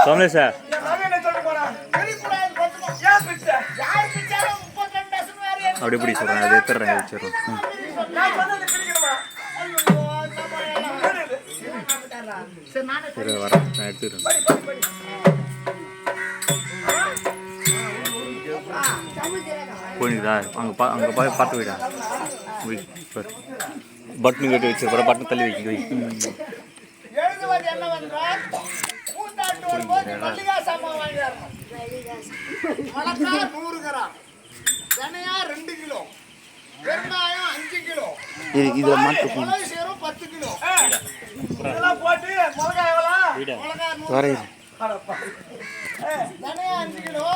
சோமலேஷா அப்படி எப்படி சொல்கிறேன் அது எடுத்துடுறேன் வச்சிடுறேன். சரி வரேன் நான் எடுத்துக்கிறேன். போயிடுதா அங்கே பார்த்து போயிடா பட்டன் கட்டி வச்சிருப்பா பட்டன் தள்ளி வைக்க வை. இதுல மாட்டு 10 கிலோ போட்டு மிளகாய் 5 கிலோ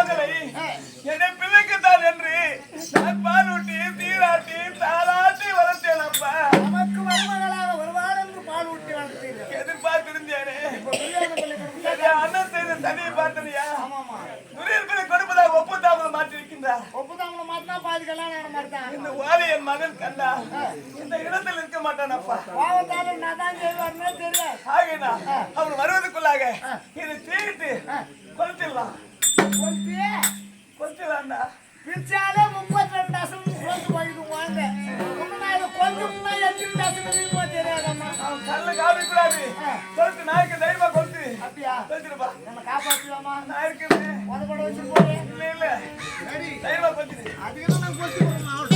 மகளை என்னை பிள்ளைக்குத்தான் என்று நான் பாலூட்டி தீராட்டி தாளாட்டி வளர்த்தேன் அப்பா. நமக்கு மருமகளாக வருவார் என்று பாலூட்டி வளர்த்தீர்கள். எதிர்பார்த்திருந்தேனே. அண்ணன் செய்த சதியை பார்த்தனியா? துரியர்களை கொடுப்பதாக ஒப்புத்தாமல் மாற்றிருக்கின்றார். ஒப்புதாமலை மாத்தினா பாதி கல்யாணம் மாட்டான். இந்த வாலி என் மகன் கண்டா இந்த இடத்தில் இருக்க மாட்டான் அப்பா. பாவத்தாலும் நான் தான் செய்வார்னே தெரியல. ஆகினா அவன் வருவதற்குள்ளாக இதை தீட்டு கொளுத்திடலாம். கொளுத்திடலாம்டா. பிச்சாலே 32 அசல் கொண்டு போயிட்டு வாங்க. நான் இதை கொண்டுனா எத்தனை அசல் தெரியாதம்மா. அவன் கல்ல காமிக்கூடாது. கொளுத்து நாய்க்கு தைரியமா கொளுத்து. அப்படியா? கொளுத்துருப்பா. நம்ம காப்பாற்றுவாமா? நான் இருக்கிறேன். உதப்பட வச்சு போய் இல்ல இல்ல தைரியமா கொளுத்துடு. அதுக்கு நான் கொளுத்து போடணும்.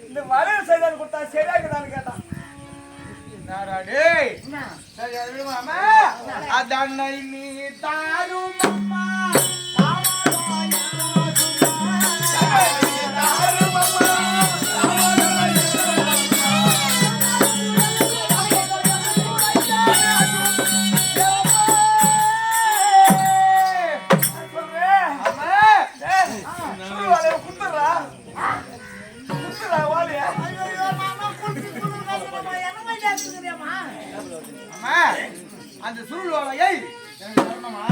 இந்த வளையல் செய்தான்னு கொடுத்தா சரியாக்குதான்னு கேட்டான். அதனை நீ தாரும் அம்மா அந்த சுருளோலையை எனக்கு சொல்லணுமா?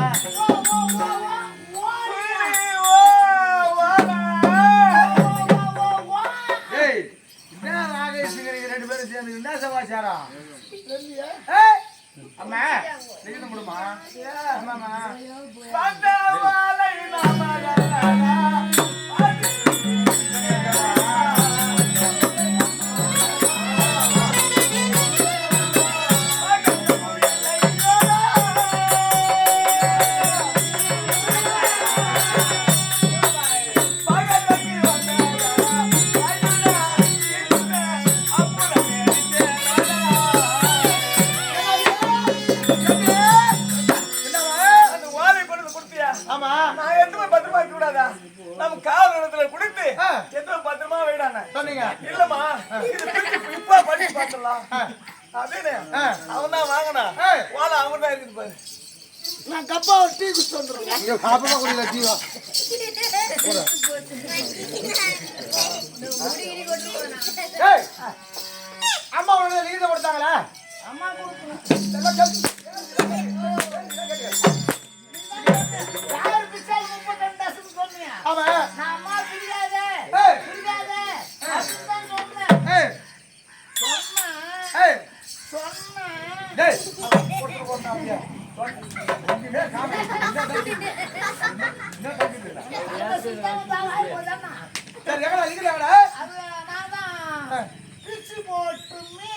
எனக்கு என்ன சமாச்சாரம் இல்லையா? ஏய், அம்மா லிகிதம் கொடுமா அம்மாமா பந்தவாலை நாமகலனா நான் கப்பா ஒரு டீ குடிச்சு வந்துடுறேன். அம்மா உடனே லீவு கொடுத்தாங்களா? அம்மா கொடுக்கணும். யார் பிச்சால் 32 டசன் சொன்னீங்க? நான் அம்மா பிரியாத பிரியாத அதுதான் சொன்னேன். பிச்சு போட்டுமே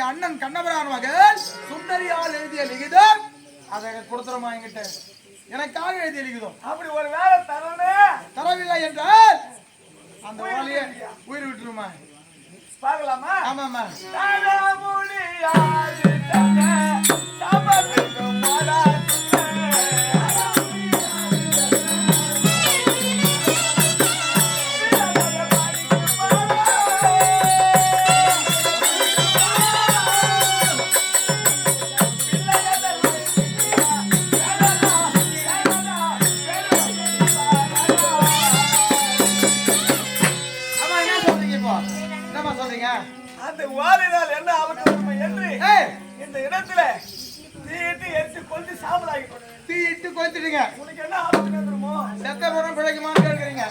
அண்ணன் கண்ணபுரான் மகள் சுந்தரியால் எழுதிய லிகிதம் அதை கொடுத்துறமா என்கிட்ட எனக்காக எழுதிய லிகிதம். அப்படி ஒரு வேலை தரவில்லை என்றால் அந்த ஓலையை உயிர் விட்டுருமா பார்க்கலாமா? ஆமாமா. இடத்துல தீயிட்டு எரிச்சு கொண்டு சாம்பலாகிட்டோம். தீயிட்டு கொளுத்துட்டீங்க. உனக்கு என்ன ஆபத்து வந்துருமோ? செத்த போறோம் பிழைக்குமான்னு கேட்கறீங்க.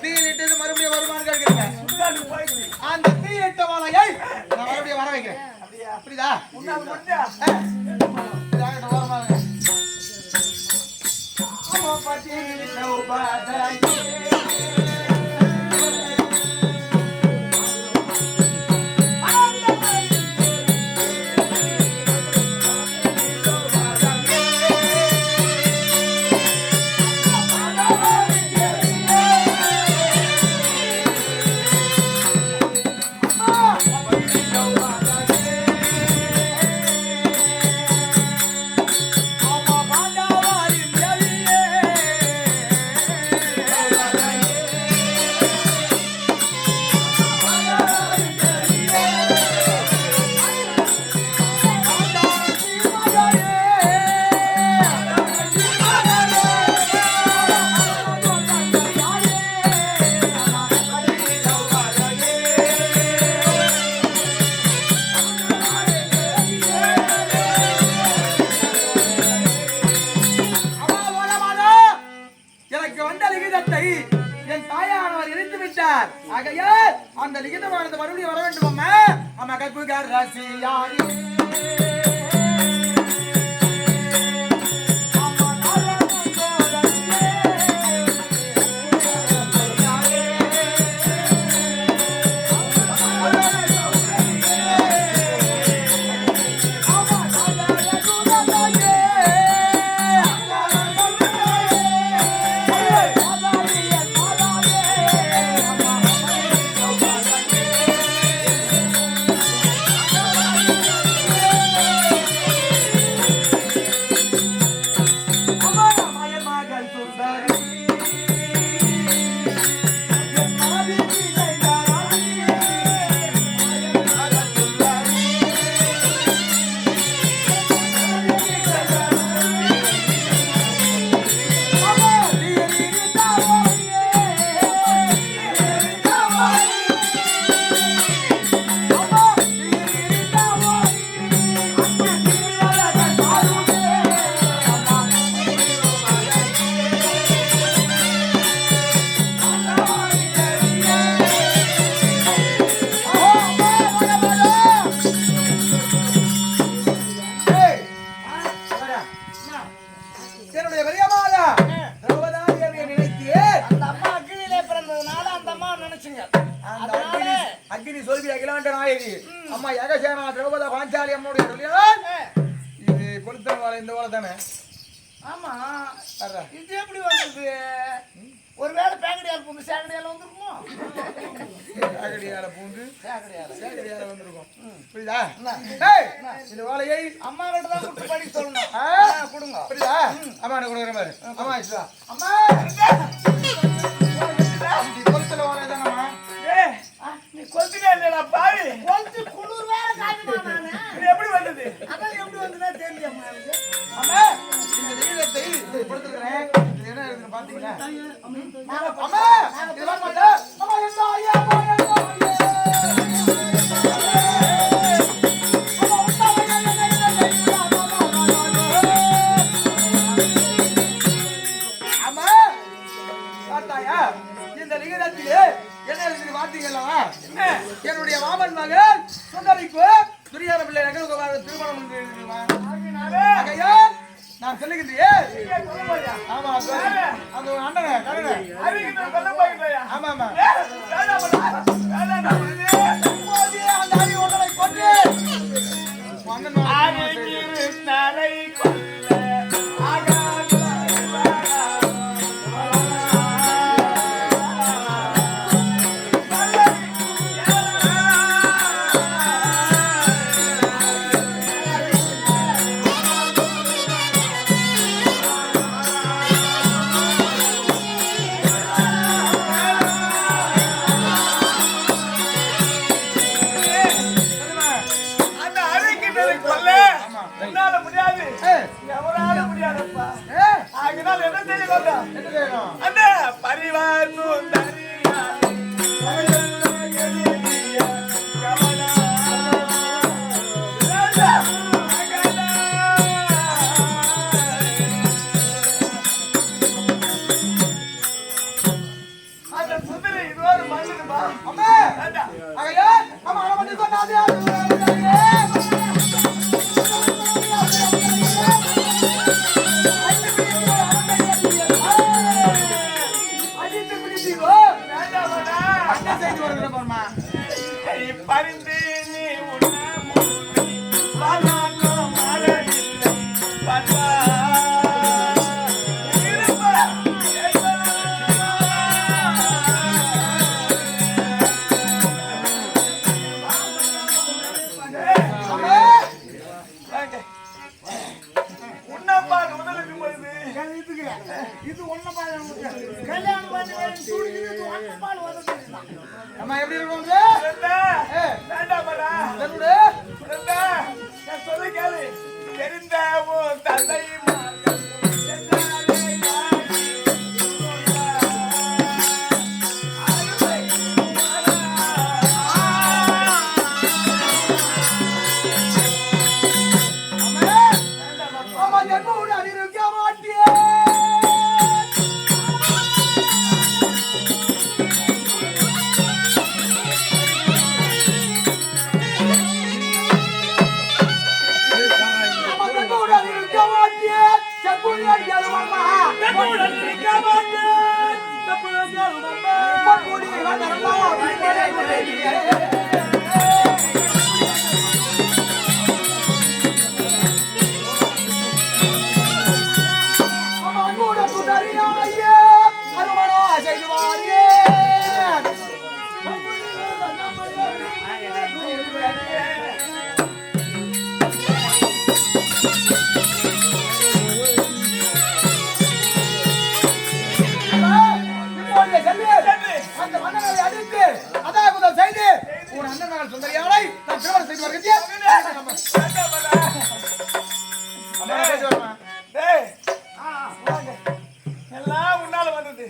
தீயிட்டு மறுபடியும் வருமானு கேட்கறீங்க. சுடுகாட்டுக்கு போயிடுச்சு. அந்த தீயிட்ட வாழையை நான் மறுபடியும் வர வைக்கிறேன். அப்படிதா? உன்னால முடிஞ்சா? வரமாங்க. அம்மா பாட்டி என் தாயானவர் இணைத்து விட்டார். ஆகையால் அந்த லிகிதமானது மறுபடியும் வர வேண்டும். அம்மா அம்மா கற்புகார் ரசியாரி அக்னி சொல்வி அகிலாண்ட நாயகி அம்மா யகசேனா திரௌபதி பாஞ்சாலி அம்மாவுடைய இது கொடுத்த வாழை இந்த வாழை தானே? ஆமா. இது எப்படி வந்தது? ஒருவேளை பேக்கடியால் பூந்து சேகடியால வந்துருக்குமோ? சேகடியால பூந்து சேகடியால வந்துருக்கும். புரியுதா? இந்த வாழையை அம்மா கிட்ட தான் கொடுத்து படிக்க சொல்லணும். கொடுங்க. புரியுதா? அம்மா எனக்கு கொடுக்குற மாதிரி. அம்மா இஷ்டா. அம்மா கொளுத்துல வாழை தானம்மா? நீ கொளுத்தினே இல்லையா பாவி? கொளுத்து குளிர் வேற காய்மா நானு. இது எப்படி வந்தது? அதான் எப்படி வந்ததுன்னா தெரியலையம்மா. அம்மா இந்த நீலத்தை கொடுத்துக்கிறேன். இது என்ன இருக்குன்னு பாத்தீங்களா? அம்மா இது வர மாட்டா? அம்மா என்ன ஐயா அம்மா என்ன என்னுடைய மாமன் மகன் சுந்தரிக்கு துரியார பிள்ளை திருமணம் நான் சொல்லுகின்றேன். ஆமா அந்த அண்ணன் ஆமா ஆமா பரிவார் கல்யாணம் பண்ணி துடிச்சு ஒன்ன பால் வந்து அம்மா எப்படி இருக்கும் வேண்டாமடா என்னோட நான் சொல்ல கேளு தெரிந்த தந்தை எல்லாம் உன்னால வந்தது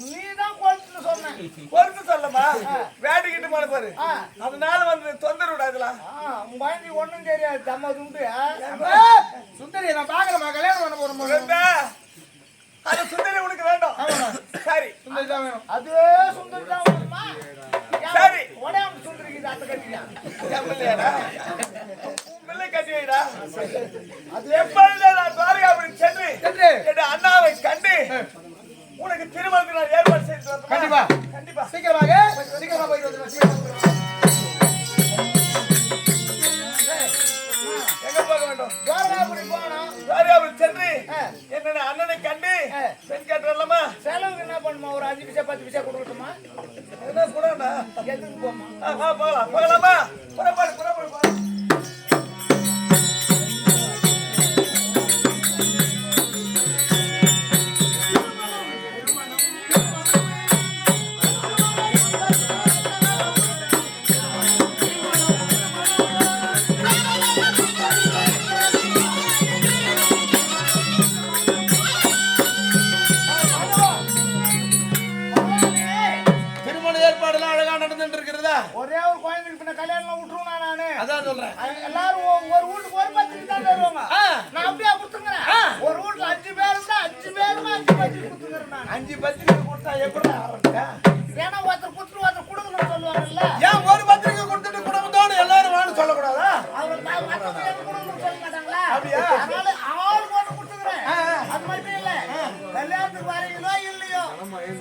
நீதான் கொலுசுன்னு சொன்ன பொறுத்து சொல்லமா வேட்டிக்கிட்டு போன பாரு அதனால வந்து தொந்தரவு விடாதுலாம் உன் குழந்தை ஒண்ணும் தெரியாது தம்ம துண்டு சுந்தரி நான் பாக்குறேன் கல்யாணம் பண்ண போறோம் அது சுந்தரி உனக்கு வேண்டும் சரி சுந்தரி தான் வேணும் அதுவே சுந்தரி தான் வேணுமா சரி உடம்பு சுந்தரிக்கு அந்த கட்டியா பிள்ளை கட்டி வைடா அது எப்பொழுது நான் துவாரகாபுரி சென்று என் அண்ணாவை கண்டு உனக்கு திருமணத்துக்கு நான் ஏற்பாடு செய்து வரேன். கண்டிப்பா கண்டிப்பா சீக்கிரமா போயிட்டு வந்துடுறேன் எங்க போக வேண்டும் துவாரகாபுரி போகணும் துவாரகாபுரி சென்று என்னோட அண்ணனை கண்டு பெண் கேட்டுறலாமா செலவுக்கு என்ன பண்ணுமா ஒரு 5 பைசா 10 பைசா கொடுக்கட்டுமா என்ன கூடண்ணா எதுக்கு போமா போகலாமா புறப்பாடு ஒரே ஒரு குழந்தைக்கு பின்ன கல்யாணம் விட்டுருவா நானு அதான் சொல்றேன் எல்லாரும் ஒரு வீட்டுக்கு ஒரு பத்திரிக்கை தான் தருவாங்க நான் அப்படியே கொடுத்துங்கிறேன் ஒரு வீட்டுல 5 பேர் இருந்தா 5 பேருமே 5 பத்திரிக்கை கொடுத்துங்கிறேன் நான் 5 பத்திரிக்கை கொடுத்தா எப்படி ஆரம்பிச்சா ஏன்னா ஒருத்தர் குத்துரு ஒருத்தர் கொடுக்கணும்னு சொல்லுவாங்கல்ல ஏன் ஒரு பத்திரிக்கை கொடுத்துட்டு குடும்பத்தோட எல்லாரும் வான்னு சொல்லக்கூடாதா அவர் மத்தவங்க எனக்கு கொடுக்கணும்னு சொல்ல மாட்டாங்களா அப்படியா? அதனால ஆளுக்கு ஒன்று கொடுத்துக்கிறேன் அது மட்டும் இல்ல கல்யாணத்துக்கு வரீங்களோ இல்லையோ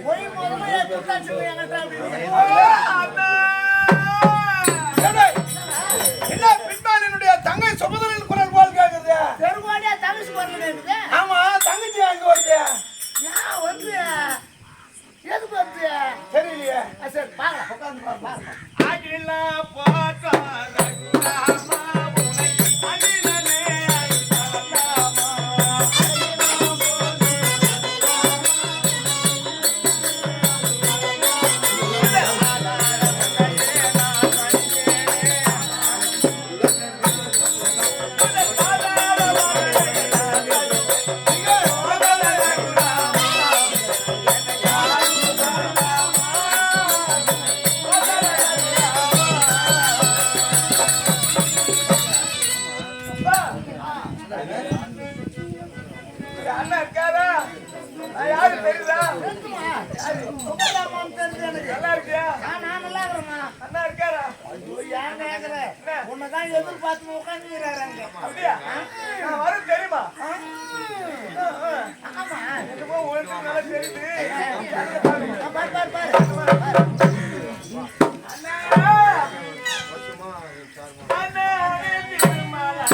போய் முதல்ல கொடுத்தாச்சு என்கிட்ட அப்படின்னு என்ன பின்பாலினுடைய தங்கை சுமதலின் குரல் போல் கேக்குது பெருமாடியா தங்கச்சி வரல இருக்குது ஆமா தங்கச்சி அங்க வருது ஏன் வந்து எதுக்கு வந்து தெரியலையே சரி பாருங்க உட்காந்து பாருங்க அகிலா பாத்தா ரகுராமா உனை அகிலனே அல்லாமா அண்ணா இருக்காரா நான் யாரு தெரியுதா சுகதாமான்னு தெரிஞ்சு எனக்கு நல்லா இருக்கியா நான் நல்லா இருக்கிறேம்மா அண்ணா இருக்காரா ஏன் கேட்குறேன் உன்னைதான் எதிர்பார்த்து உட்காந்துக்கிறாரு அங்க அப்படியா நான் வரும் தெரியுமா ஆமா என்னமோ உங்களுக்கு நல்லா தெரியுது பாரு பாரு பாரு அண்ணா அண்ணா திருமலா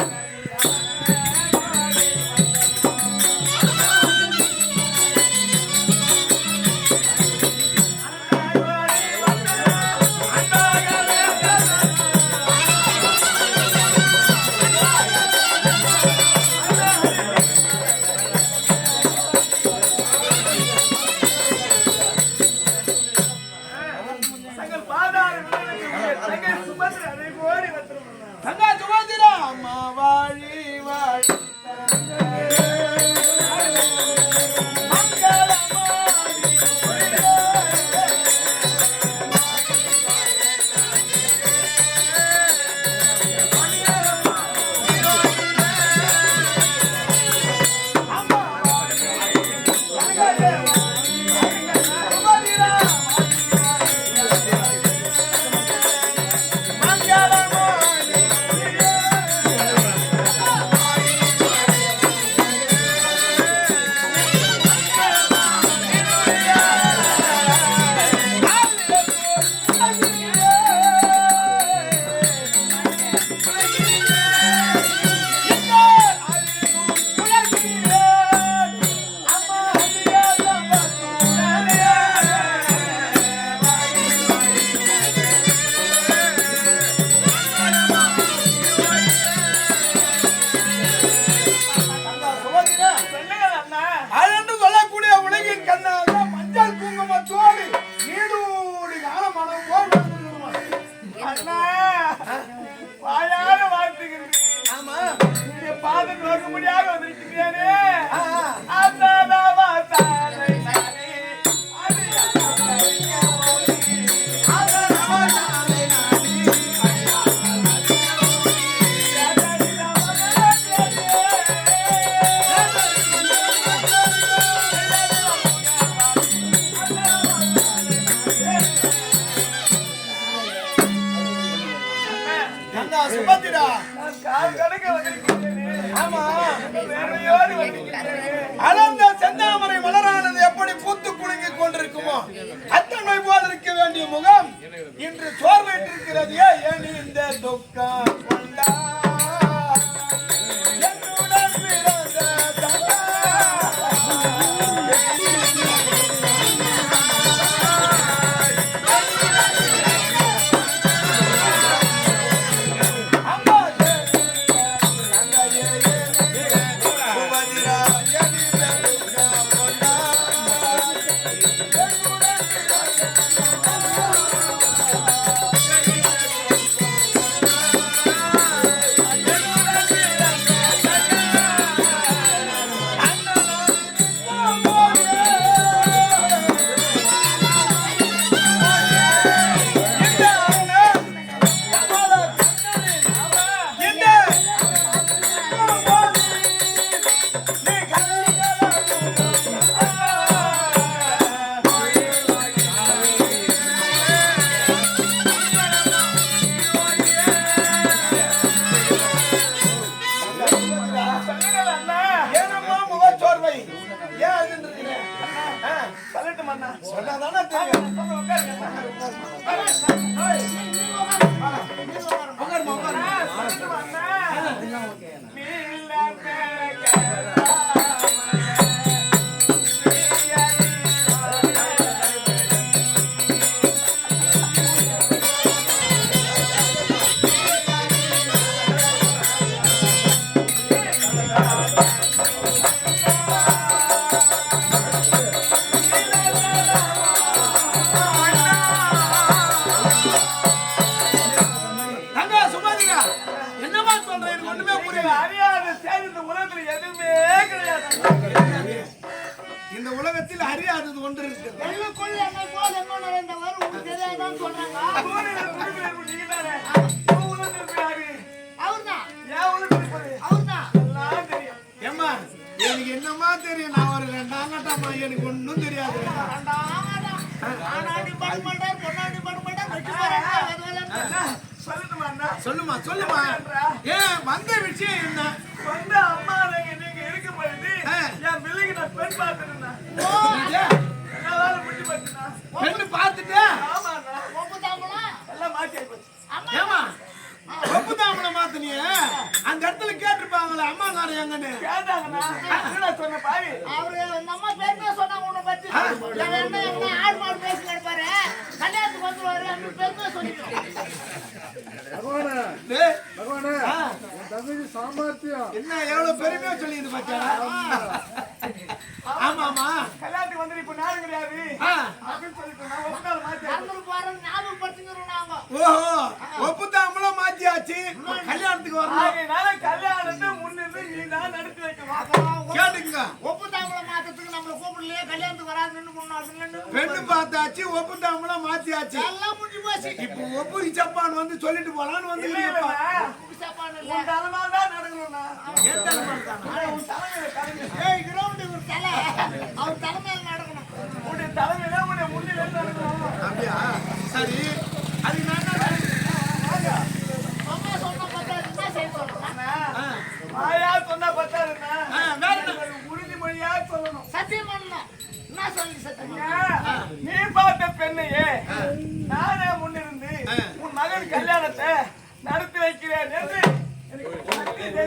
அம்மா வாழி வாழி செந்தாமரை மலரானது எப்படி பூத்து குலுங்கிக் கொண்டிருக்குமோ அத்தனை போல் இருக்க வேண்டிய முகம் இன்று சோர்விட்டிருக்கிறது. ஏன் இந்த துக்கம் கொண்டா இந்த உலகத்தில் அறியாதது ஒன்று இருக்கு. எனக்கு என்னமா தெரியும், நான் ஒரு ரெண்டாங்கட்டாமா, எனக்கு ஒன்னும் தெரியாது. சொல்லுமா சொல்லுமா, ஏன் வந்த விஷயம் என்ன? வந்த அம்மா நீங்க இருக்க போயிட்டு என் பிள்ளைக்கு நான் பெண் பார்த்துருந்தேன். பெண்ணு பார்த்துட்டு எல்லாம் மாற்றி போச்சு. ஏமா ஒப்புதாமலை மாத்தினிய அந்த இடத்துல கேட்டிருப்பாங்களே அம்மா காரம் எங்கன்னு கேட்டாங்கன்னா சொன்ன பாவி அவரு நம்ம பேருமே சொன்னாங்க உன்னை பத்தி. ஆடு மாடு பேசி கிடப்பாரு, கல்யாணத்துக்கு வந்துருவாரு அப்படின்னு பேருமே சொல்லிடுவோம். என்ன எவ்வளவு பெருமையா சொல்லிது பாத்தியா? ஆமா ஆமா, கல்யாணத்துக்கு வந்து இப்ப நாடு கிடையாது அப்படின்னு சொல்லிட்டு நான் ஒரு நாள் மாத்தி ஞாபகப்படுத்திக்கிறோம் நாங்க. ஓஹோ, ஒப்புதாமலும் மாத்தியாச்சு, கல்யாணத்துக்கு வரணும். பெண்ணு பார்த்தாச்சு ஒப்புட்டாமலாம் மாத்தியாச்சு எல்லாம் முடிஞ்சு போச்சு. இப்போ ஒப்புக்கு சப்பான் வந்து சொல்லிட்டு போலான்னு வந்து சப்பான்னு இல்ல. உன் தலைமையில தான் நடக்கணும்னா. ஏன் தலைமை தானா? உன் தலைமையில கலைஞர். ஏய், ground இவர் தலை. அவர் தலைமையில நடக்கணும். உன்னுடைய தலைமையில உன்னுடைய முன்னிலை நடக்கணும். அப்படியா சரி அது நான் அம்மா சொன்ன பத்தாது, என்ன செய்ய சொல்றேன்? வாயா சொன்னா பத்தாதுன்னா, வேற என்ன? உறுதிமொழியா சொல்லணும். சத்தியம் பண்ணணும். என்ன சொல்லி சத்தியம் பண்ணணும்? நீ பார்த்த பெண்ணையே நானே முன்னிருந்து உன் மகன் கல்யாணத்தை நடத்தி வைக்கிறேன் என்று எனக்கு சத்தியம் செய்து.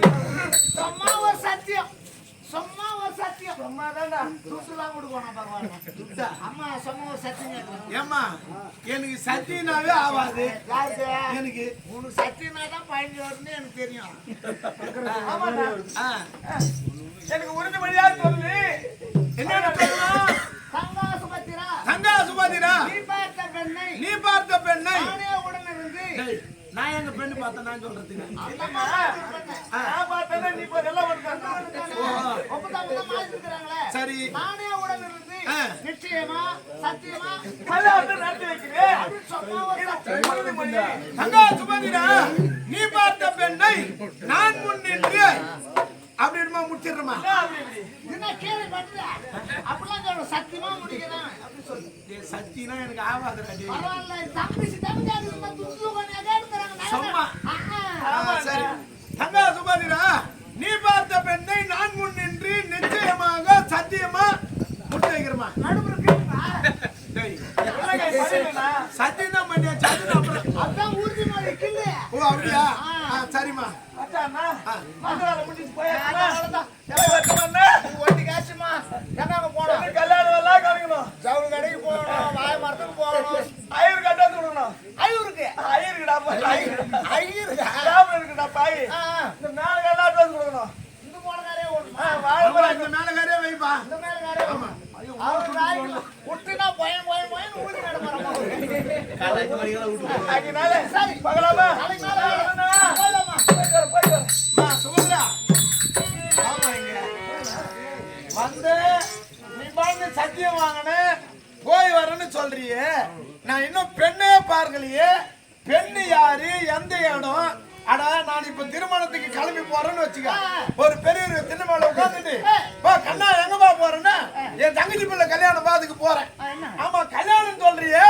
சும்மா ஒரு சத்தியம். சும்மா ஒரு சத்தியம். சும்மாதான்டா. துட்டுலாம் கொடுக்கணும் பரவாயில்ல. அம்மா சும்மா ஒரு சத்தியம் கேட்கணும். ஏம்மா எனக்கு சத்தியனாவே ஆவாது யாருக்கு? எனக்கு உனக்கு சத்தியனா தான் 15 வரும்னு எனக்கு தெரியும். ஆமாடா. ஆ, எனக்கு உறுதிமொழியா சொல்லு. என்னென்ன சொல்லணும்? தங்கா சுபத்திரா, தங்கா சுமதிரா நீ பார்த்த பெண்ணை நீ பார்த்த பெண்ணை நானே உடனிருந்து டேய், நான் எங்க பெண்ணு பார்த்தேன் நான் சொல்றதுக்கு அந்த மாதிரி பெண்ணை நான் பார்த்தேன்னா நீ இப்ப இதெல்லாம் ஒரு ஒப்பந்தம் மாத்திருக்கிறாங்களே. சரி நானே உடனிருந்து நிச்சயமா சத்தியமா கல்யாணத்தை நடத்தி வைக்கிறேன். அப்படின்னு சும்மா ஒரு சத்தியம். உறுதிமொழி. தங்கா சுமதிரா நீ பார்த்த பெண்ணை நான் முன்னின்று அப்படின்மா முடிச்சிடுறமா என்ன கேள்வி பண்ற? அப்படிலாம் சொல்லணும். சத்தியமா முடிக்கிறேன் அப்படி சொல்லு. சத்தினா எனக்கு ஆவாதுடா டேய். பரவாயில்ல, தம்பிச்சு தம்பிச்சாரு இருந்தா துட்டு கொண்டாடி இருக்கிறாங்க. சும்மா. சரி தங்கா சுமதிரா நீ பார்த்த பெண்ணை நான் முன்னின்று நிச்சயமாக சத்தியமா முடிச்சு வைக்கிறமா நடுப்புற கேட்குறா. டேய் என்னங்க பண்ணிட்டேனா? சத்தியம் தான் பண்ணியா சத்தியம் அப்புறம் அதான் உறுதிமொழி கில்லு. ஓ அப்படியா சரிம்மா அச்சாண்ணா, மதுரால முடிச்சு போயாச்சுன்னா, அவ்வளவுதான். போய் வரட்டுமாண்ணா? ஒட்டி காசுமா என்னங்க போனோம்? எனக்கு கல்யாணம் எல்லாம் கலக்கணும். ஜவுளி கடைக்கு போகணும், வாய மரத்துக்கு போகணும். ஐயர் கட்டாந்து கொடுக்கணும். ஐயூருக்கு ஐயருக்குடா போய் ஐயர். ஐயூருக்கா? லாபம் இருக்குடா பாய். இந்த மேல எல்லாம் அட்வான்ஸ் கொடுக்கணும். இந்த போனக்காரே ஓடுமா? ஆமா, இந்த மேலகாரே வைப்பா இந்த மேலக்காரே ஓடுமா? அவர் நாய்க்கு விட்டுனா பயம் பயம் பயம் ஊதி நடப்பாரம்மா. அதனால சரி பார்க்கலாமா? நாளைக்கு மேல போலாமா? போயிட்டு வர, போயிட்டு வர. அம்மா, சுபத்ரா ஆமா இங்க வந்து நீ பாட்டு சத்தியம் வாங்கின போய் வரேன்னு சொல்றியே நான் இன்னும் பெண்ணே பார்க்கலையே பெண்ணு யாரு எந்த இடம் அடா நான் இப்ப திருமணத்துக்கு கிளம்பி போறேன்னு வச்சுக்க ஒரு பெரிய திண்ணமேல உட்காந்துட்டு பா கண்ணா எங்கப்பா போறேன்னா என் தங்கச்சி பிள்ளை கல்யாணம் பாத்துக்கு போறேன் ஆமா கல்யாணம் சொல்றியே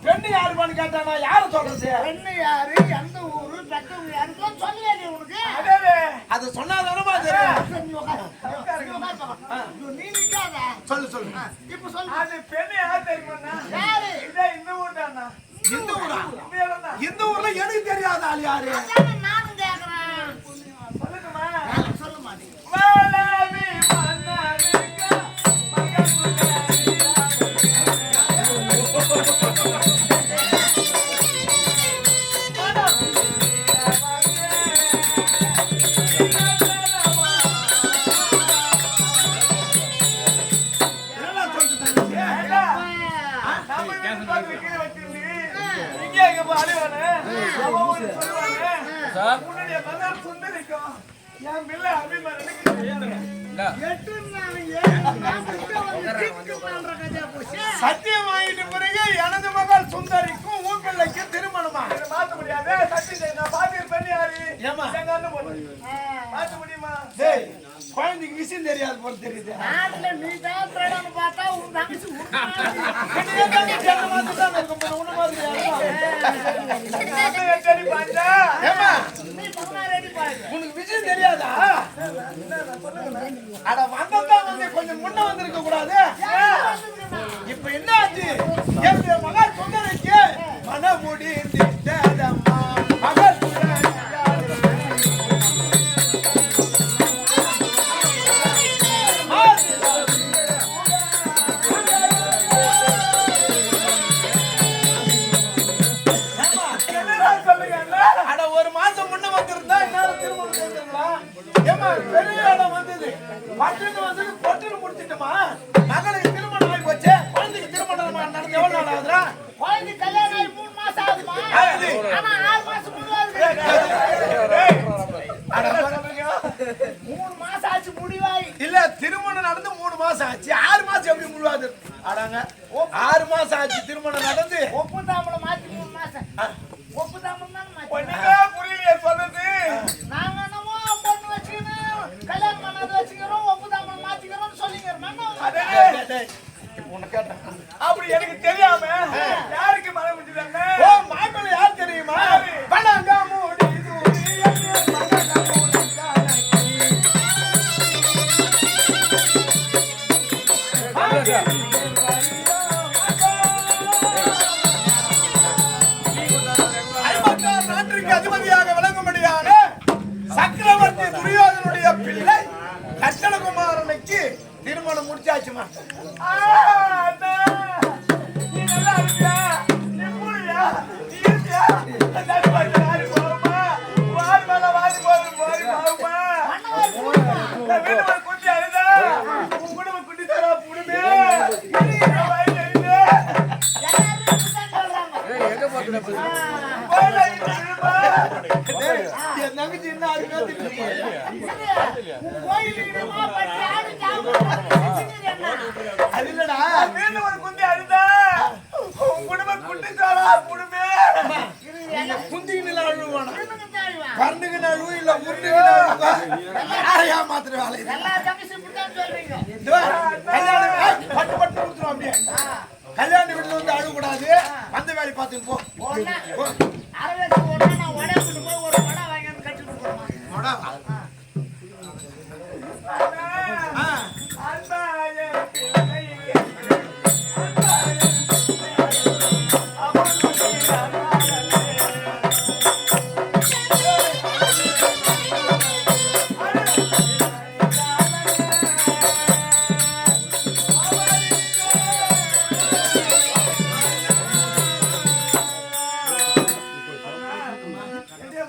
பெண்ணு யாருப்பான்னு கேட்டா நான் யார சொல்றது பெண்ணு யாரு, எந்த ஊரு, பெத்தவங்க யாருக்கெல்லாம் சொல்லலையா நீ உனக்கு? அடே, அது சொன்னாதானமா தெரியும் சரி, நீ உட்காரு. நீ உட்காரு பாப்பா. நீ நிக்காத. சொல்லு சொல்லு இப்ப சொல்லு. அது பெண்ணு யார் தெரியுமாண்ணா? யாரு? இதே இந்த ஊர்தாண்ணா. இந்த ஊரா இந்த இடம்தான். இந்த ஊர்ல எனக்கு தெரியாத ஆள் யாரு அதானே நானும் கேக்குறேன். சொல்லட்டுமா? எனக்கு சொல்ல மாட்டேன். வாழாவி மன்னனுக்கு மகன் முன்னாடி. என்னடா சொல்லிட்டு தங்கச்சி? ஏண்டா? நம்ம வீட்டு பக்கத்துல கீழே வச்சிருந்து, இங்கே இங்க போய் அழுவானே. அவன் ஒண்ணு சொல்லுவானே. உன்னுடைய மகன் சுந்தரிக்கும். என் பிள்ளை அபிமானனுக்கு தெரியாது. எட்டுன்னாலும் ஏழு நான் கிட்ட வந்து திக்குமான்ற கதையா போச்சு. சத்தியம் வாங்கிட்ட பிறகு எனது மகள் சுந்தரிக்கும் உன் பிள்ளைக்கு திருமணமா இதை மாத்த முடியாது. சத்தி செய். நான் பாத்திருப்பேன் பெண்ணு யாரு? ஏம்மா? எங்க அண்ணன் பொண்ணு. மாத்த முடியுமா? டேய் குழந்தைக்கு விஷயம் தெரியாது போல தெரியுது நாட்டுல நீ தான் திருடன்னு பார்த்தா உன் தங்கச்சி உருப்படாது. என்னைய தங்கச்சி என்ன மாதிரி தான் இருக்கும் போல, உன்னை மாதிரி யாருமா? அண்ணன் சரி பாஞ்சா. ஏம்மா நீ 16 அடி பாரு. உனக்கு விஷயம் தெரியாதா அட வந்ததான் வந்து கொஞ்சம் முன்ன வந்திருக்க கூடாது இப்ப என்ன ஆச்சு என்னுடைய மகள் சுந்தரிக்கு மனமுடி திட்டதம்மா மகள் என்னடா சொல்லுங்க அண்ணா? அட ஒரு மாசம் முன்ன வந்திருந்தா எல்லாரும் திருமணம் செஞ்சிருக்கலாம் ஏமா பெரிய இடம் வந்தது பட்டுன்னு வந்தது பொட்டுன்னு முடிச்சிட்டோமா மகளுக்கு திருமணம் ஆகி போச்சு குழந்தைக்கு திருமணம் நடந்து எவ்வளவு நாள் ஆகுதுரா குழந்தை கல்யாணம் ஆகி 3 மாசம் ஆகுமா? ஆகுது. ஆனா 6 மாசம் முடிவாது. அட 3 மாசம் ஆச்சு முடிவாய். இல்ல திருமணம் நடந்து 3 மாசம் ஆச்சு 6 மாசம் எப்படி முழுவாது அடாங்க ஓ 6 மாசம் ஆச்சு திருமணம் நடந்து. ஒப்பு தாம்பளம் மாத்தி 3 மாசம். ஒப்பு தாம்பளம் தான் மாத்தி. ஒண்ணுமே புரியலையே சொல்றது. நாங்க என்னமோ பொண்ணு வச்சுக்கணும் கல்யாணம் பண்ணாத வச்சுக்கிறோம் ஒப்பு தாம்பளம் மாத்திக்கிறோம்னு சொல்லிக்கிறோம். இப்போ உன்னை கேட்டேன். அப்படி எனக்கு தெரியாம யாருக்கு மனம் முடிச்சாங்க? ஓ மாப்பிள்ளை யார் தெரியுமா? பணங்காமூடி தூரி என்ன பணங்காமூடி நாட்டிற்கு அதிபதியாக விளங்கும்படியான சக்கரவர்த்தி துரியோதனுடைய பிள்ளை லட்சணகுமாரனுக்கு திருமணம் முடிச்சாச்சுமா. அண்ணா, நீ நல்லா இருக்கியா? நீ மூடியா? நீ இருக்கியா? தண்ணி பாய்ச்சல் ஆறி போகுமா? வாரி மேல வாரி போகுமா? நான் வீட்டு போய் குட்டி அழுதா உன் குடும்ப குட்டி தரா புடுமே வயது எழுது என் தங்கச்சி என்ன அதுக்கு அது இல்லடா. வீட்டு ஒரு குட்டி அழுதா உன் குடும்ப குட்டி தரா புடுமே குந்திக்கு அழுவானா கண்ணுக்கு அழுவு இல்ல உருண்டுக்கு அழுவா யாரையா மாத்திர வேலை இது? கல்யாணம் பட்டு பட்டு கொடுத்துரும் அப்படியே. கல்யாண வீட்டுல வந்து அழுவ கூடாது. அந்த வேலை பார்த்துட்டு போ.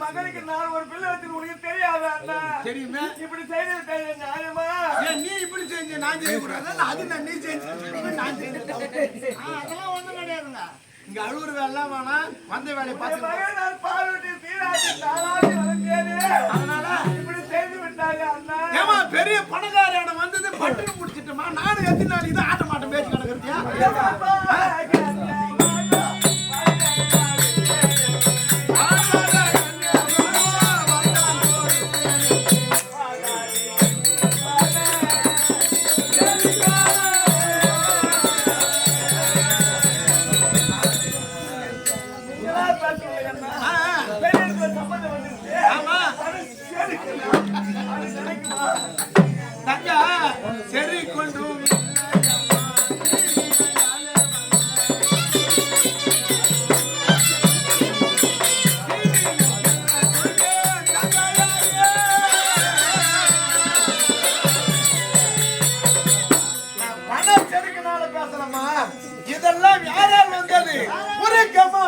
மகனுக்கு நான் ஒரு பிள்ளை வச்சு உனக்கு தெரியாது அண்ணா. தெரியுமே. இப்படி செய்து விட்டேன் நியாயமா? ஏன் நீ இப்படி செஞ்சு நான் செய்யக்கூடாது? அது நீ செஞ்சு நான் செஞ்சு அதெல்லாம் ஒண்ணும் கிடையாதுங்க. இங்க அழுவுற வேலை வேணாம். வந்த வேலையை என் பார்த்து மகன் நான் பாலூட்டி சீராட்டி தாளாட்டி வளர்த்தேனே. அதனால இப்படி செய்து விட்டாங்க அண்ணா. ஏமா பெரிய பணக்காரியான வந்தது பட்டுன்னு முடிச்சிட்டுமா. நானும் எத்தனை நாளைக்கு தான் ஆட்ட மாட்டேன் பேச்சு கிடக்குறியா? தங்கா சரி கொண்டு பணச்செருக்குனால பேசலாமா? இதெல்லாம் யாரால் வந்தது? ஒரு கமா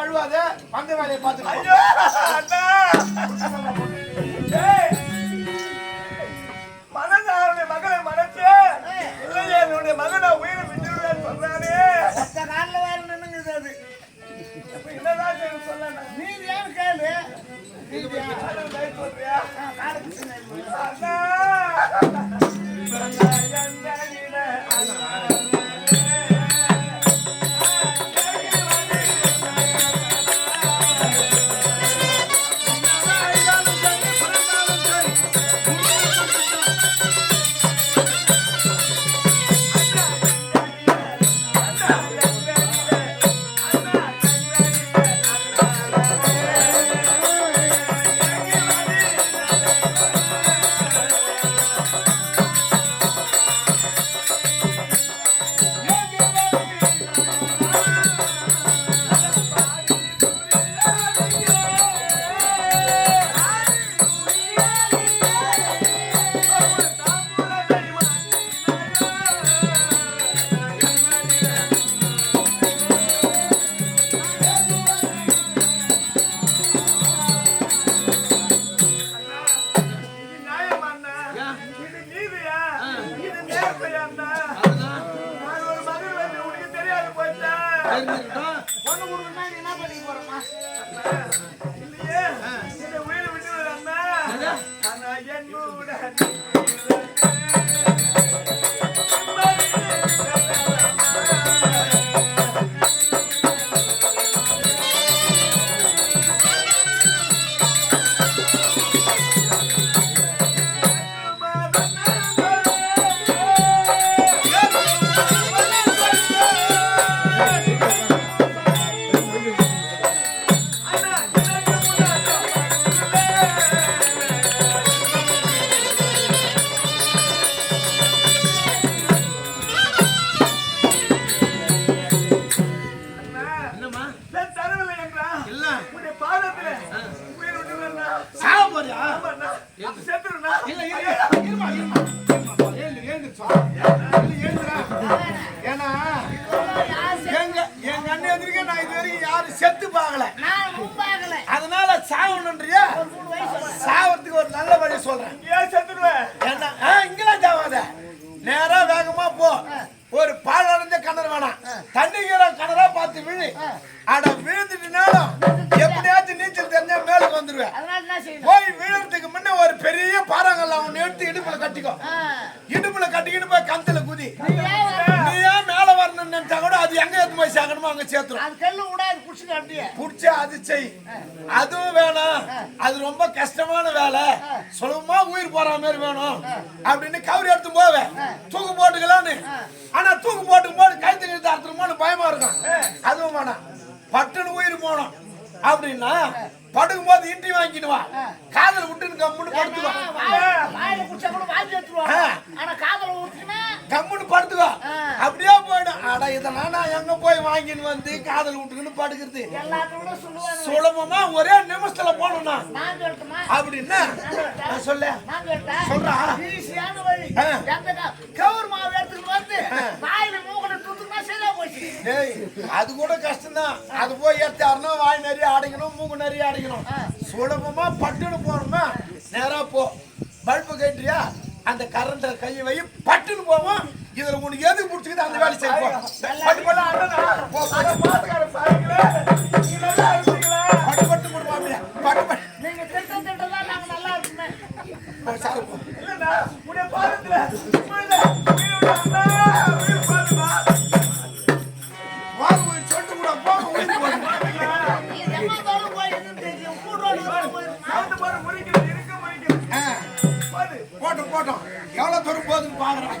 அழுவாத அந்த வேலையை பார்த்து ஐயோ அண்ணா மனசாருடைய மகளை மறைச்சு இல்லையே என்னுடைய மகனை உயிரை விட்டுருவேன் சொல்றானே. ஒத்த காலில் வேற நின்னுங்குது அது. என்னதான் சொல்ல நீ ஏன் கேளு சொல்றியா அண்ணா ஆனா என்னோட அதுவும் வேணாம், அது ரொம்ப கஷ்டமான வேலை, சுலபமா உயிர் போற மாதிரி வேணும் அப்படின்னு கவுரி எடுத்து போவேன் தூக்கு போட்டுக்கலான்னு. ஆனா தூக்கு போட்டுக்கும் போது கைத்து நிறுத்த அறுத்துருமோன்னு பயமா இருக்கும். அதுவும் வேணாம், பட்டுன்னு உயிர் போனோம் அப்படின்னா படுக்கும் போது இன்டி வாங்கிடுவா, காதல் விட்டுன்னு கம்முன்னு படுத்துவா, கம்முன்னு படுத்துவா, அப்படியே போயிடும். ஆனா இதெல்லாம் நான் எங்க போய் வாங்கின்னு வந்து காதல் விட்டுக்குன்னு படுக்கிறது சுலபமா ஒரே நிமிஷத்துல போனோம்னா அப்படின்னா சொல்ல சொல்றா. அது கூட கஷ்டம்தான், அது போய் எடுத்தாருன்னா வாய் நிறைய அடைக்கணும், மூக்கு நிறைய அடைக்கணும். சுலபமா பட்டுன்னு போனோமா நேரா போ, பல்பு கட்டுறியா அந்த கரண்ட கையை வை, பட்டுன்னு போவோம். இதுல உனக்கு எது பிடிச்சிக்கிது அந்த வேலை செய்வோம். பட்டு கொடுப்பாங்க, பட்டு நீங்க திட்டம் நாங்க நல்லா இருக்குமே. போட்டோம் எவ்வளவு தூரம் போகுதுன்னு பாக்குறேன்.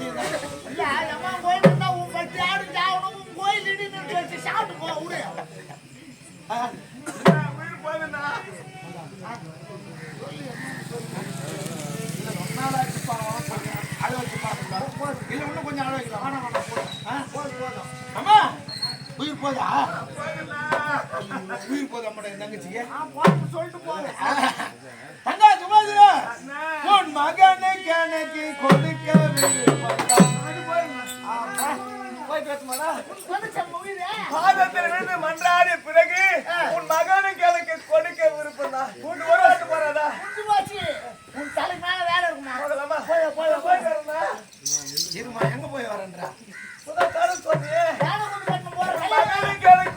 இல்ல இன்னும் கொஞ்சம் அழ வைக்கலாம். அம்மா உயிர் போதா, உயிர் போதா மாட்டேன் தங்கச்சிக்கு சொல்லிட்டு போறேன். தங்காச்சு மாதிரி உன் மகனுக்கு எனக்கு கொடுக்க மன்றாடிய பிறகு உன் மகனுக்கு எனக்கு கொடுக்க விருப்பம் தான். போறாதா உன் தலை மேல வேலை இருக்குமா? இருமா எங்க போய் வரேன்றா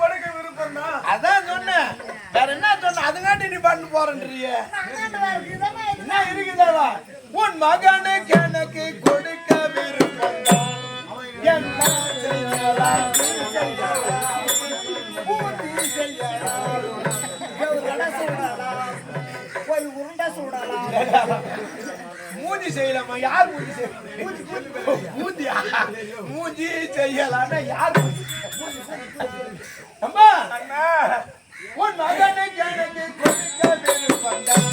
கொடுக்க விருப்பம் தான். அதான் சொன்னேன், வேற என்ன சொன்ன? அதுங்காட்டி நீ பண்ணு போறேன்றிய என்ன இருக்குதாவா? உன் மகனுக்கு எனக்கு கொடுக்க விருப்பம் தான். மூஞ்சி செய்யலாமா? யார் மூஞ்சி செய்யலாம்? மூஞ்சியா மூஞ்சி செய்யலாம் யார்? அம்மா உன் மகனுக்கு எனக்கு கொடுக்க விருப்பம் தான்.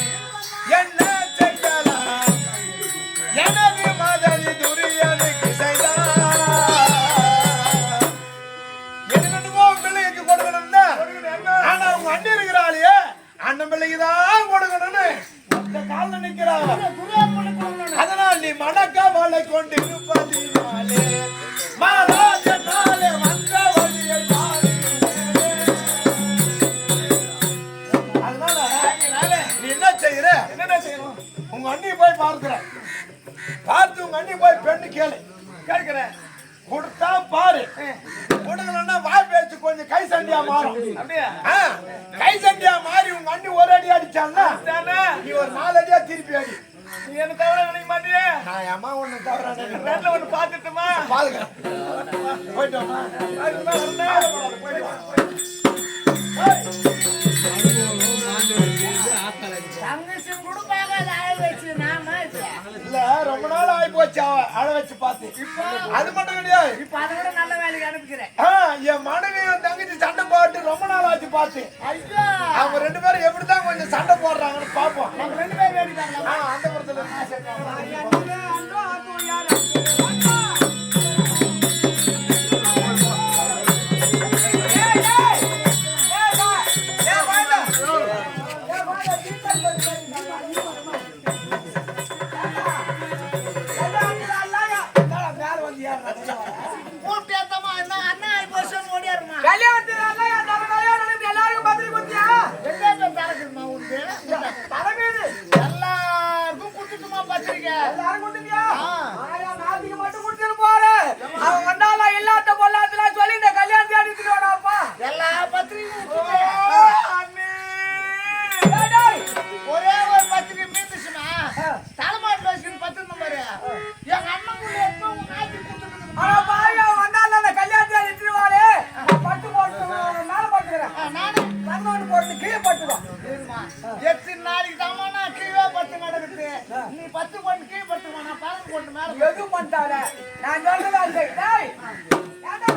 என்ன செய்யலாம்? எனது மதனி துரியனுக்கு செய்தான். என்னமோ பிள்ளைக்கு கொடுக்கணும் தான். ஆனா அவங்க அண்ணன் இருக்கிறாளையே, அண்ணன் பிள்ளைக்குதான் கொடுக்கணும்னு கால நிக்கிறாங்க. அதனால் நீ மணக்காவலை கொண்டு இருப்பதினாலே மகாராஜனாலே வந்த வழியை பாரு. அதனால நீ என்ன செய்யற? என்ன செய்யணும்? உங்க அண்ணி போய் பார்க்கிற, பார்த்து உங்க அண்ணி போய் பெண்ணு கேளு. கேட்கிற கொடுத்தா பாரு, முடங்கலன்னா வாய் பேச்சு கொஞ்சம் கை சண்டியா மாறும். அப்படியே கை சண்டியா மாறி உங்க அண்ணி ஒரு அடி அடிச்சாங்கன்னா தானே நீ ஒரு 4 அடியா திருப்பி அடி. நீ என்ன தவிர நினைக்க மாட்டியே நான் அம்மா ஒண்ணு தவறா ரெண்டுல ஒண்ணு பாத்துட்டுமா பாருங்க போயிட்டோமா தங்கச்சி கூட பார்க்காத ஆய வச்சு நாம இல்ல ரொம்ப நாள் ஆகி போச்சு அழ வச்சு பார்த்து. அது மட்டும் கிடையாது, இப்ப அதை விட நல்ல வேலைக்கு அனுப்பிக்கிறேன். என் மனைவி தங்கச்சி சண்டை போட்டு ரொம்ப நாள் ஆச்சு பார்த்து. ஐயோ அவங்க 2 பேரும் எப்படிதான் கொஞ்சம் சண்டை போடுறாங்கன்னு பாப்போம். நம்ம 2 பேரும் வேடிக்காங்க. அந்த புறத்துல கூப்பிட்டேத்தமா என்ன அண்ணா ஆயி போஷன் ஓடியாருமா. எல்லாருக்கும் பதில் குத்தியா எங்க தரக்குமா உண்டு எல்லாருக்கும் குடுத்துட்டுமா பத்திரிக்கை எல்லாரும் குத்தியா நாளைக்கு மட்டும் குடுத்துட்டு போற அவன் வந்தால இல்லாத பொல்லாத்துல சொல்லி இந்த கல்யாணத்தை அடிச்சுட்டு வாடாப்பா. எல்லா பத்திரிக்கையும் டேய் ஒரே ஒரு பத்திரிக்கை மீந்துச்சுமா தலைமாட்டில் வச்சுன்னு பத்திரிக்கை பாரு. எங்க அண்ணன் கூட எப்போ உங்க நாய்க்கு கொடுத்துட்டு ஆனா பாரு அவன் வந்தால அந்த கல்யாணத்தை அடிச்சுட்டு வாரு. பட்டு போட்டு மேல பட்டுக்கிறேன். நானு கண்ணோடு போட்டு கீழே பட்டுவான். சரிம்மா எத்தனை நாளைக்கு தாமா கீழே பத்து நடக்குது. நீ 10 கொண்டு கீழே பத்துமா நான் 11 கொண்டு மேல எதுவும் பண்ணிட்டாரு நான் சொல்றதா டேய் ஏடா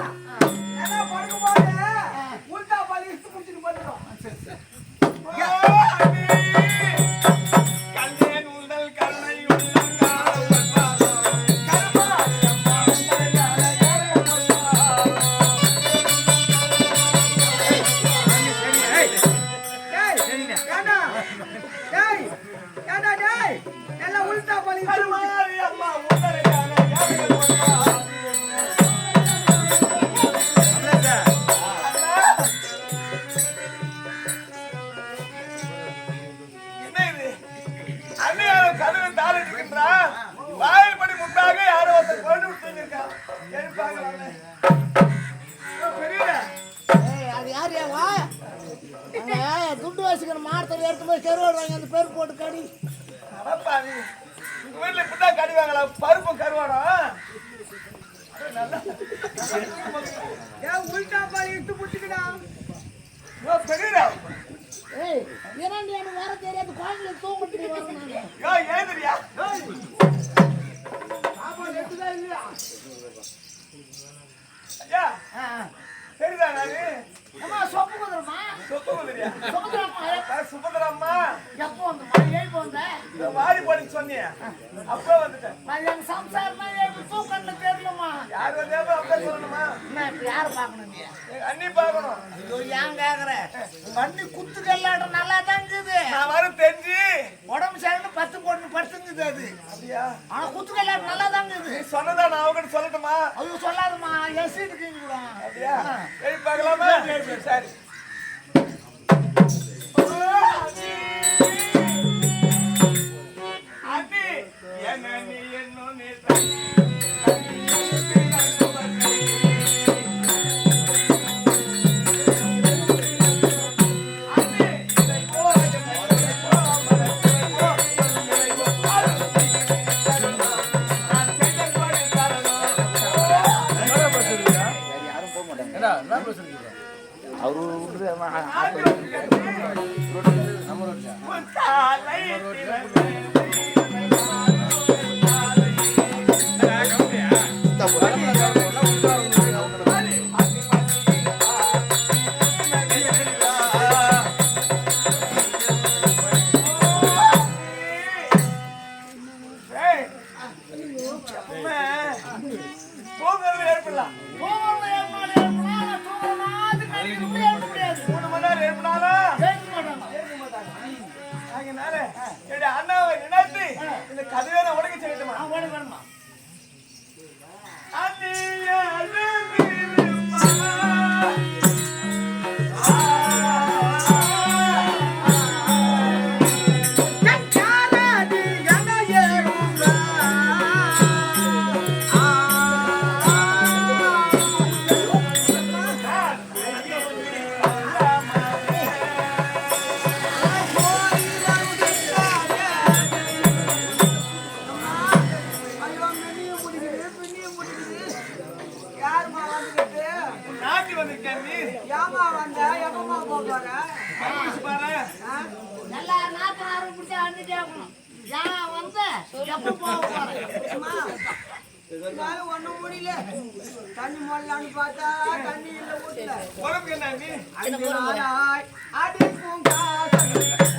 ஏடா படுக்க போறே உல்டா பாலி இஷ்டு குடிச்சிட்டு போறோம். எல்லாம் உல்டா பாலி வாயில்படி முன்பாக யாரோ ஒருத்தர் கொண்டு விட்டுருக்கான். எழுப்பாங்க பெரிய அது யார் யாவா துண்டு வச்சுக்கிற மாரத்தில் எடுத்தும்போது கருவாடு வாங்கி அந்த பேர் போட்டு கடி அடப்பாவி உங்க வீட்டுல இப்படிதான் கடிவாங்களா பருப்பும் கருவாடும் உல்டா பாலி இஷ்டு குடிச்சுக்கடா. பெரியடா ஏய் ஏனாண்டி எனக்கு வேற தெரியாது குழந்தைல தூங்கிட்டு வரணும். ஏந்திரியா ஐயா சரிதா நானு அம்மா சொப்பு குதிரமா சொத்து குதிரியா சுபத்திரம்மா சுபத்திரம்மா எப்போ வந்தம்மா எழுப்பி வந்தேன் வாடி போடின்னு சொன்னிய அப்போ வந்துட்டேன். நான் என் சம்சாரமா எழுப்பி தூக்கம்னு தெரியலம்மா. யார் வந்தாலும் அப்பா சொல்லணுமா என்ன இப்ப யாரு பார்க்கணும் நீ? எங்க அண்ணி பார்க்கணும். ஐயோ ஏன் கேக்குற? உங்க அண்ணி குத்துக்கல்லாட்டம் நல்லா தான் இருக்குது. நான் வர தெரிஞ்சு உடம்பு சரின்னு 10 போட்டு படுத்துங்குது அது. அப்படியா ஆனா குத்துக்கல்லாட்டம் நல்லா தான் இருக்குது. நீ சொன்னதா நான் அவங்ககிட்ட சொல்லட்டுமா? ஐயோ சொல்லாதம்மா என் சீட்டுக்கு அப்படியா எழுதி பார்க்கலாமா? சரி அண்ணி என்ன நீ என்னும் நீ அவரு தூங்குறது ஏற்படலாம். 3 மணி நேரம் ஏற்படாலும் அதனால என்னுடைய அண்ணாவை நினைத்து இந்த கதையை நான் உடனே செய்யட்டுமா? வந்து கேட்கணும். ஏன் வந்து எப்ப போக போறேன்? ஒண்ணும் முடியல. தண்ணி மொழலான்னு பார்த்தா தண்ணி இல்ல வீட்டுல. உனக்கு என்ன நீ 5 நாளாய் அடிக்கும் காசு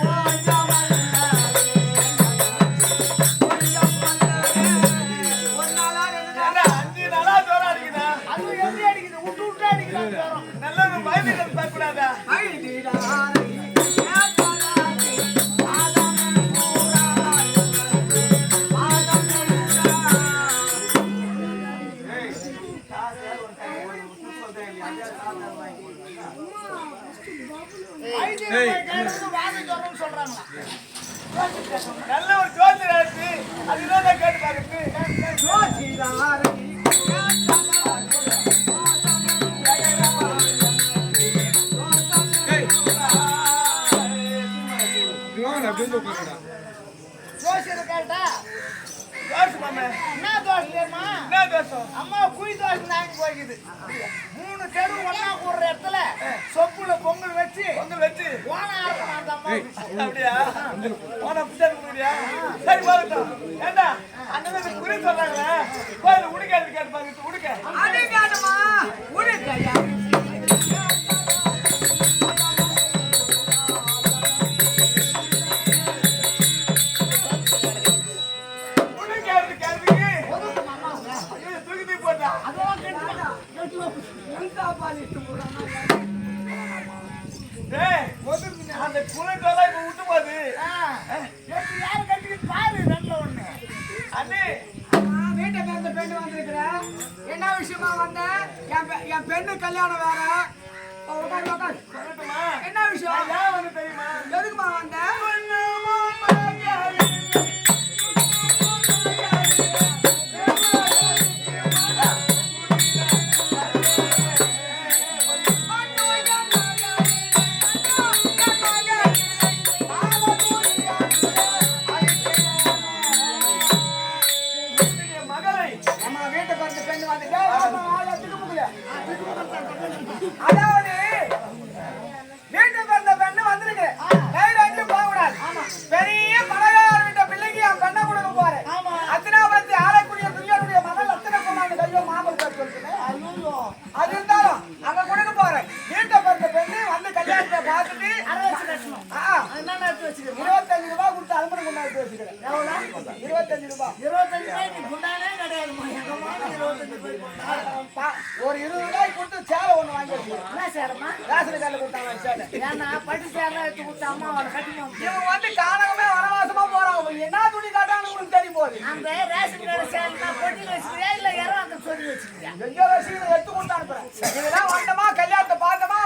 கொஞ்சம் ஒரு நாளா 2 நாளா 5 நாளா ஜோரா அடிக்குதா? அது எப்படி அடிக்குது? விட்டு விட்டு அடிக்குது ஜுரம். நல்லது பயந்துட்டு பார்க்கக்கூடாதா? ஐடிடாரி வாத ஜுரம்னு சொல்றாங்களா? நல்ல ஒரு ஜோதிடர் ஆச்சு. அதுதான் நான் கேட்டு பார்க்கறது. ஜோதிடாரி ஜோசியரை கேட்டா தோசை மாமா. என்ன தோசை தெரியுமா? என்ன தோசை? அம்மா குழி தோசை நாங்கி போய்க்குது. 3 தெரு ஒண்ணா கூடுற இடத்துல சொப்புல பொங்கல் வச்சு ஓன ஆடுறான் அந்த அம்மா. அப்படியா? உன பிச்சை கொடுக்குறியா? சரி பாருங்க. ஏண்டா அண்ணன் குறி சொல்றாங்களே கோயில் உடுக்காது கேட்பாங்க. உடுக்க அடிக்காதமா உடுக்கையா உடுக்காது கேள்விக்கு ஒதுக்கு மாமா அவங்க. ஐயோ தூக்கி தூக்கி போட்டா. அதெல்லாம் கெட்டு எங்க பாலிட்டு போறாங்க டேய் அந்த குலட்டோல இப்ப விட்டு போகுது. எப்படி யாரு கட்டிக்கிட்டு பாரு ரெண்டுல ஒண்ணு. அண்ணே வீட்டை பேர்ந்த பெண்ணு வந்திருக்கிற என்ன விஷயமா வந்த என் பெண்ணு கல்யாணம் வேற உட்காரு உட்காரு சொல்லட்டுமா? என்ன விஷயம் ஏன் வந்து தெரியுமா? எதுக்குமா வந்த மகளை நம்ம வீட்டை பார்த்த பெண்ணு வந்துட்டா அதாவது வீட்டை பார்த்த பெண்ணு வந்திருக்கு கைடு போகக்கூடாது பெரிய பணக்கார வீட்ட பிள்ளைக்கு என் பெண்ணை கொடுக்க போறேன் அத்தனாபுரத்தி ஆலக்குடிய துணியனுடைய மகள் அத்தனை பொண்ணாங்க கையோ மாமல் பேர் சொல்லுங்க அது இருந்தாலும் அங்க கொடுக்க போறேன் வீட்டை பார்த்த பெண்ணு வந்து கல்யாணத்தை பார்த்துட்டு அரை வச்சு கட்டணும். என்னென்ன எடுத்து வச்சுக்கிறேன்? 25 ரூபாய் கொடுத்து அலுமணி கொண்டாந்து வச்சுக்கிறேன் எவ்வளோ? 25 ரூபாய் 25 ரூபாய்க்கு குண்டானே கிடையாதுமா. எங்க மாமா 25 ரூபாய்க்கு குண்டா. ஒரு 20 ரூபாய் கொடுத்து சேலை ஒண்ணு வாங்கி வச்சுக்கிறேன் என்ன சேரமா? ரேஷன் கார்டு கொடுத்தாங்க சேலை ஏன்னா பட்டு சேரம் எடுத்து கொடுத்த அம்மாவோட கட்டினோம். இவங்க வந்து காணகமே வனவாசமா போறாங்க அவங்க என்ன துணி காட்டான்னு உங்களுக்கு தெரிய போகுது அந்த ரேஷன் கடை சேரனா பொட்டியில் வச்சுக்கிறியா இல்ல யாரும் அந்த சொல்லி வச்சுக்கிறியா? எங்க ரசீது எடுத்து கொடுத்து அனுப்புறேன் இதெல்லாம் வந்தமா கல்யாணத்தை பார்த்தமா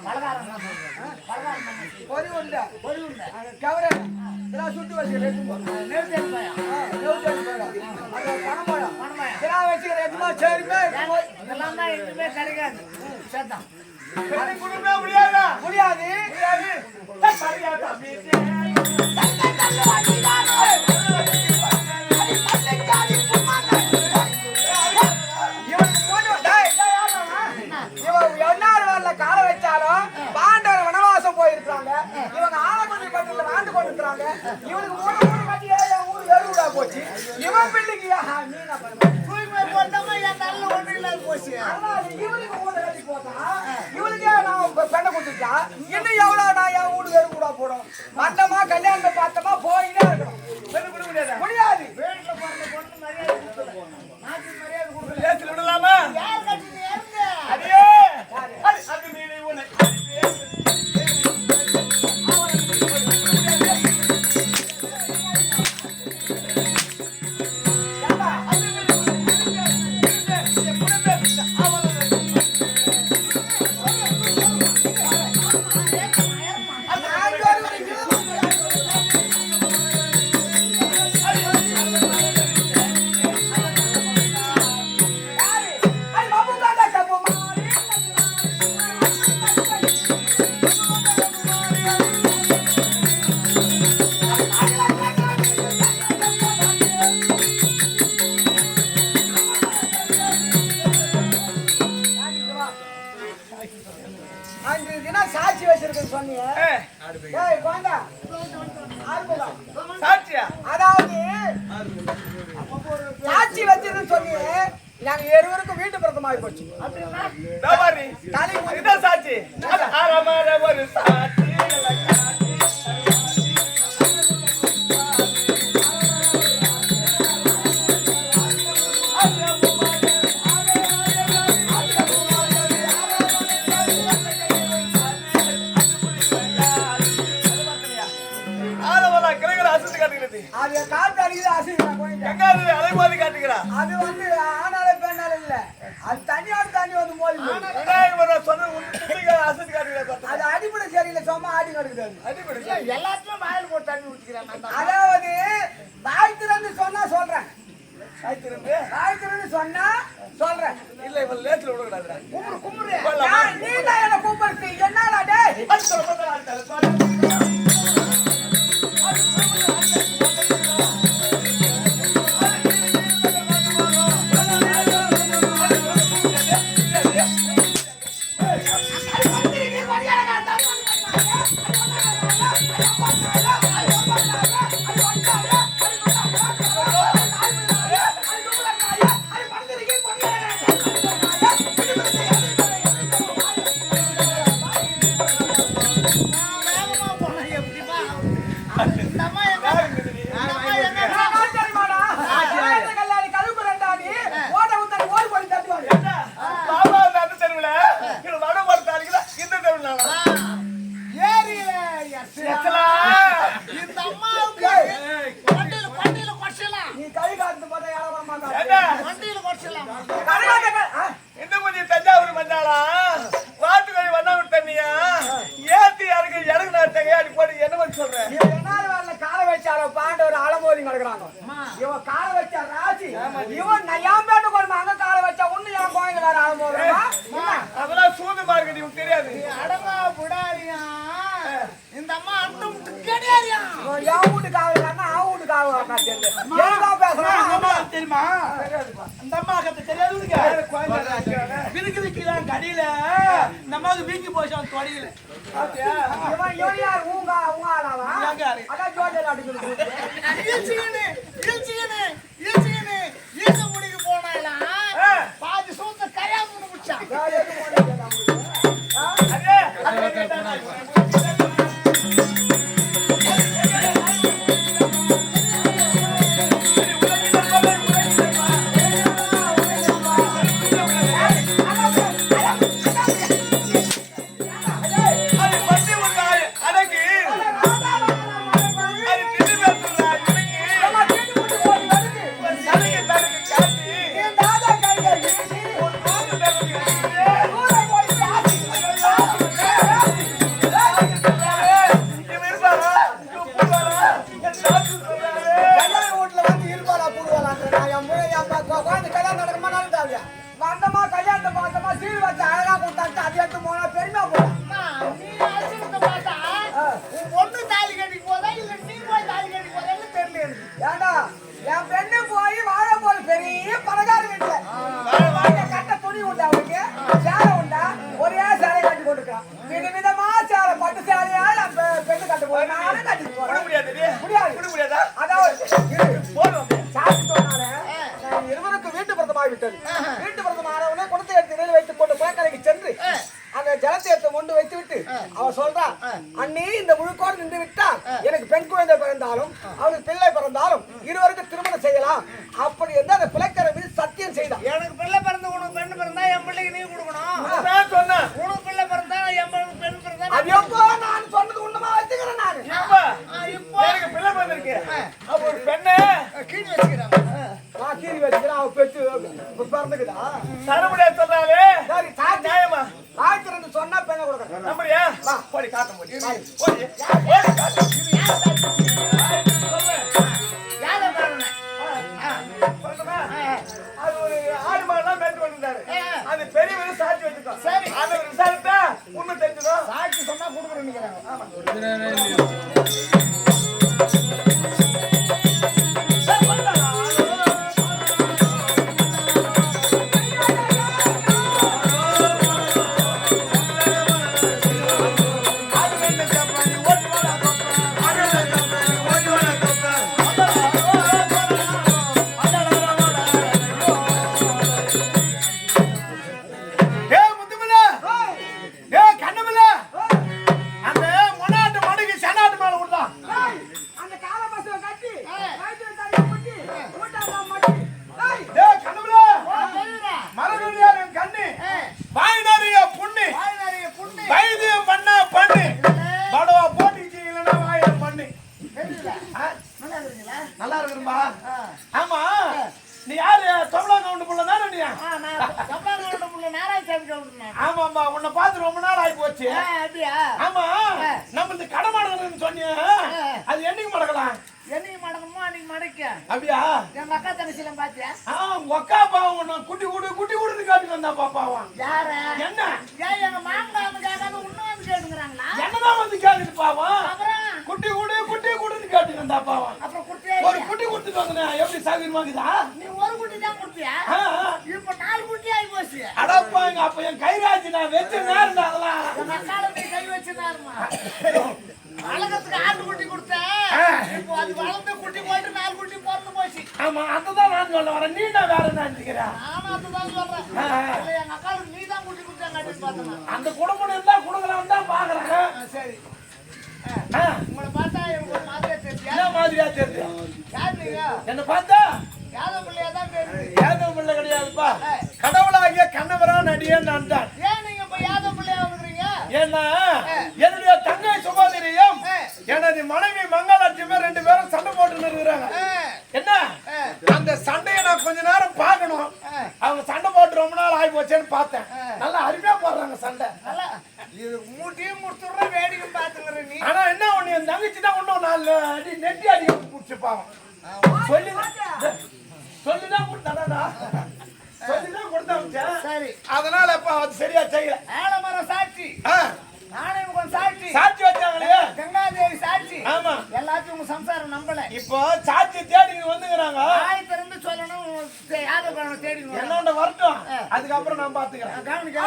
பலகாரம் தான் சொல்றேன். பலகாரம் தான். பொறி உண்டை பொறி உண்டை. கவரை இதெல்லாம் சுட்டு வச்சுக்கிறேன் நெருத்தேன் பயம். பணம் பணமாயா? இதெல்லாம் வச்சுக்கிறேன் எதுமா சரிமே இதெல்லாம் தான் எதுவுமே கிடைக்காது. சேத்தான். பெண்ணை கொடுக்க முடியாதா? முடியாது முடியாது. சரியா தம்பி. இவனுக்கு போட்டு டேய், இவன் என்னாறு வரல கால வச்சாலும் பாண்டவர் வனவாசம் போயிருக்காங்க இவங்க ஆலக்குடி பட்டியல வாழ்ந்து கொண்டிருக்காங்க இவனுக்கு மூணு கட்டி என் ஊர் எழுவிடா போச்சு இவன் பிள்ளைக்கு நீ என்ன பண்ணுவ தூய்மை போட்டோமா என் நல்ல ஒண்ணு இல்லாத போச்சு. அதனால இவனுக்கு மூணு கட்டி போட்டா இவனுக்கே நான் பெண்ணை கொடுத்துட்டா இன்னும் எவ்வளவு நான் என் வீடு எழுவிடா போடும் வந்தமா கல்யாணத்தை பார்த்தமா போயிட்டே இருக்கணும் பெண்ணை கொடுக்க முடியாதா? முடியாது வீட்டுல பிறந்த பொண்ணு மரியாதை கொடுக்கல. நாட்டுக்கு மரியாதை கொடுக்கல. லேசில் விடலாமா? யார் கட்டினு இருந்து? அடியே அது நீ உன்னை அஞ்சு தினம் சாட்சி வச்சிருக்கேன்னு சொன்னீங்க ஏய் குழந்தா சாட்சியா? அதாவது சாட்சி வச்சிருந்து சொல்லி நாங்க இருவருக்கும் வீட்டு பிரதமாகி போச்சு. இதோ பாரு, இதான் சாட்சி. அரமர ஒரு சாட்சி. அது காட்டு அடிக்குது அசிங்கம் போயிட்டு. எங்காவது அலைமோதி காட்டுகிறா. அது வந்து ஆனால பெண்ணால இல்ல, அது தனியார் தண்ணி வந்து மோதி போகுது. விநாயகர் ஒரு சொன்ன உன்னை அசதி காட்டுகிறா. அது அடிப்படை சரியில்லை, சும்மா ஆடி கிடக்குது. அடிப்படை எல்லாத்தையும் வாயில் போட்டு தண்ணி ஊற்றிக்கிறான். அதாவது வாய் திறந்து சொன்னா சொல்றேன், காய்த்திருந்து வாய் திறந்து சொன்னா சொல்றேன். இல்ல இவன் லேட்ல விடக்கூடாதுடா. கும்புறு நீ தான் என்ன கூப்பிடுறது, என்னடா டேய்? அது சொல்ல அதெல்லாம் சூது மார்க்கெட் இவங்க தெரியாது. அடங்கா புடாரியா இந்த அம்மா அண்டம் கிடையாதுயா. என் வீட்டுக்காக அவ வீட்டுக்காக தெரியுமா? அந்த அம்மா கத்த தெரியாது. விருக்கு விற்கிறான் கடையில, நம்ம வீங்கி போச்சு அவன் தொடையில. பாதி சூத்த கரையா முடிச்சான். என் பெண்ணு போய் வாழ போல பெரிய பணக்கார வீட்டுல கட்ட துணி உண்டா, அவனுக்கு சேலை உண்டா, ஒரே சேலை கட்டி கொண்டிருக்கான். விதவிதமா சேலை, பட்டு சேலையா பெண்ணு கட்ட போய் நானும் கட்டி போறேன். முடியாது. அதாவது சாப்பிட்டு சொன்னாலே இருவருக்கு வீட்டு பிரதமாகி விட்டது. வீட்டு பிரதமானவனே குடத்தை எடுத்து நிலை வைத்துக் கொண்டு குளக்கரைக்கு சென்று அந்த ஜலத்தை எடுத்து கொண்டு வைத்து விட்டு அவன் சொல்றான், அண்ணி இந்த முழுக்கோடு நின்று விட்டால் எனக்கு பெண் குழந்தை பிறந்தாலும் அவனுக்கு பிள்ளை பிறந்தாலும் இருவருக்கு திருமணம் செய்யலாம். அப்படி என்று அந்த குலக்கரை மீது சத்தியம் செய்தான். எனக்கு பிள்ளை பிறந்த உனக்கு பெண் பிறந்தா என் பிள்ளைக்கு நீ கொடுக்கணும். சொன்னேன் உனக்கு பிள்ளை பிறந்தா என் பெண் பிறந்தா அது எப்போ நான் சொன்னது உண்மைமா வச்சுக்கிறேன். நான் இப்போ எனக்கு பிள்ளை பிறந்திருக்கு. அப்ப ஒரு பெண்ணு கீழ் வச்சுக்கிறாங்க. நான் கீறி வச்சுக்கிறேன். அவன் பெற்று பிறந்துக்குதா தரமுடியா சொல்றாரு. சரி சாட்சி நியாயமா காய்ச்சிருந்து சொன்னா பெண்ணை கொடுக்குறேன். நம்புறியா? போடி காட்ட முடியும். அது ஒரு ஆடு மாடுலாம் மேட்டு கொண்டிருந்தாரு. அது பெரியவர் சாட்சி வச்சுக்கோ. சரி. அதை விசாரித்தா உண்மை தெரிஞ்சிடும். சாட்சி சொன்னா கொடுக்குறேன். அது நல்லா இருக்குங்களா? நல்லா இருக்கும்பா. ஆ. ஆமா, நீ யாரு? தமிழா கவுண்ட் புள்ள தானே நீ? நான் தமிழ்நாடு உள்ள நாராயணசாமி கவுண்டர். ஆமாம்பா, உன்னை பார்த்து ரொம்ப நாள் ஆகி போச்சு. அப்படியா? ஆமா, நம்ம இந்த கடை மாடகன்னு சொன்னிய, அது என்னைக்கு மடக்கலாம்? என்னைக்கு மடக்கணுமோ அன்னைக்கு மடக்க. அப்படியா? எங்க அக்கா தங்கச்சிலாம் பாத்தியா? உங்க அக்கா பாவம் உன்னை குட்டி கூடுன்னு காட்டுக்கு வந்தா பாப்பாவான். யாரு? என்ன? ஏன் எங்க மாமனா வந்து கேட்காத இன்னும் வந்து கேட்டுக்கிறாங்களா? என்னதான் வந்து கேட்டுட்டு பாவம்? அப்புறம் குட்டி கூடுன்னு காட்டுக்கு வந்தா பாவம். அப்புறம் குட்டியா? ஒரு குட்டி கொடுத்துட்டு வந்தேன், எப்படி சாகிருமாக்குதா? நீ ஒரு குட்டி தான் குட்டியா? இப்ப 4 குட்டி ஆகி போச்சு. அடப்பாங்க, அப்ப என் கைராஜி நான் வச்ச நேரம் அதெல்லாம். எங்க அக்கால நீ கை வச்சுனாருமா. வளர்க்கறதுக்கு 6 குட்டி கொடுத்தேன். இப்போ அது வளர்ந்து குட்டி போட்டு 4 குட்டி பிறந்து போச்சு. ஆமா, அதுதான் நான் சொல்ல வரேன். நீ நான் வேற நினைச்சுக்கிறேன். நானும் அதுதான் சொல்றேன். இல்ல, எங்க அக்காளுக்கு நீ தான் குட்டி கொடுத்தாங்க பார்த்தேன். அந்த குடும்பம் இருந்தா கொடுக்கலாம் தான் பாக்குறேன். சரி, உங்களை பார்த்தா எனக்கு ஒரு மாதிரியா தெரியா? என்ன மாதிரியா தெரியுது? யார் நீங்க? என்ன பார்த்தா யாதவ பிள்ளையா தான் தெரியுது. யாதவ பிள்ளை கிடையாதுப்பா. கடவுளாகிய கண்ணவரான் அடியேன் நான் தான். ஏன் நீங்க இப்ப யாதவ பிள்ளையா வந்துக்கிறீங்க? ஏன்னா என்னுடைய தங்கை சுபாதிரியும் எனது மனைவி மங்காலட்சுமி 2 பேரும் சண்டை போட்டு இருக்கிறாங்க. என்ன அந்த சண்டையை நான் கொஞ்ச நேரம் பார்க்கணும். அவங்க சண்டை போட்டு ரொம்ப நாள் ஆகி போச்சேன்னு பார்த்தேன். நல்லா அருமையா போடுறாங்க சண்டை. நல்லா இது மூட்டையும் முடிச்சுடுற வேடிக்கை பார்த்துக்கிற நீ. ஆனா என்ன ஒண்ணு, என் தங்கச்சி தான் இன்னும் 4 அடி நெட்டி அடி பிடிச்சிப்பாங்க. சொல்லிதான் கொடுத்தாடா, சொல்லிதான் கொடுத்தா. சரி, அதனால இப்ப அது சரியா செய்யல. ஆலமரம் சாட்சி, நாணயம் சாட்சி, சாட்சி வச்சாங்களே, கங்காதேவி சாட்சி. ஆமா, எல்லாத்தையும் உங்க சம்சாரம் நம்பல. இப்போ சாட்சி தேடி வந்துக்கிறாங்க. ஆய் திறந்து சொல்லணும். யாதவ தேடி என்னோட வரட்டும், அதுக்கப்புறம் நான் பாத்துக்கிறேன். கவனிக்க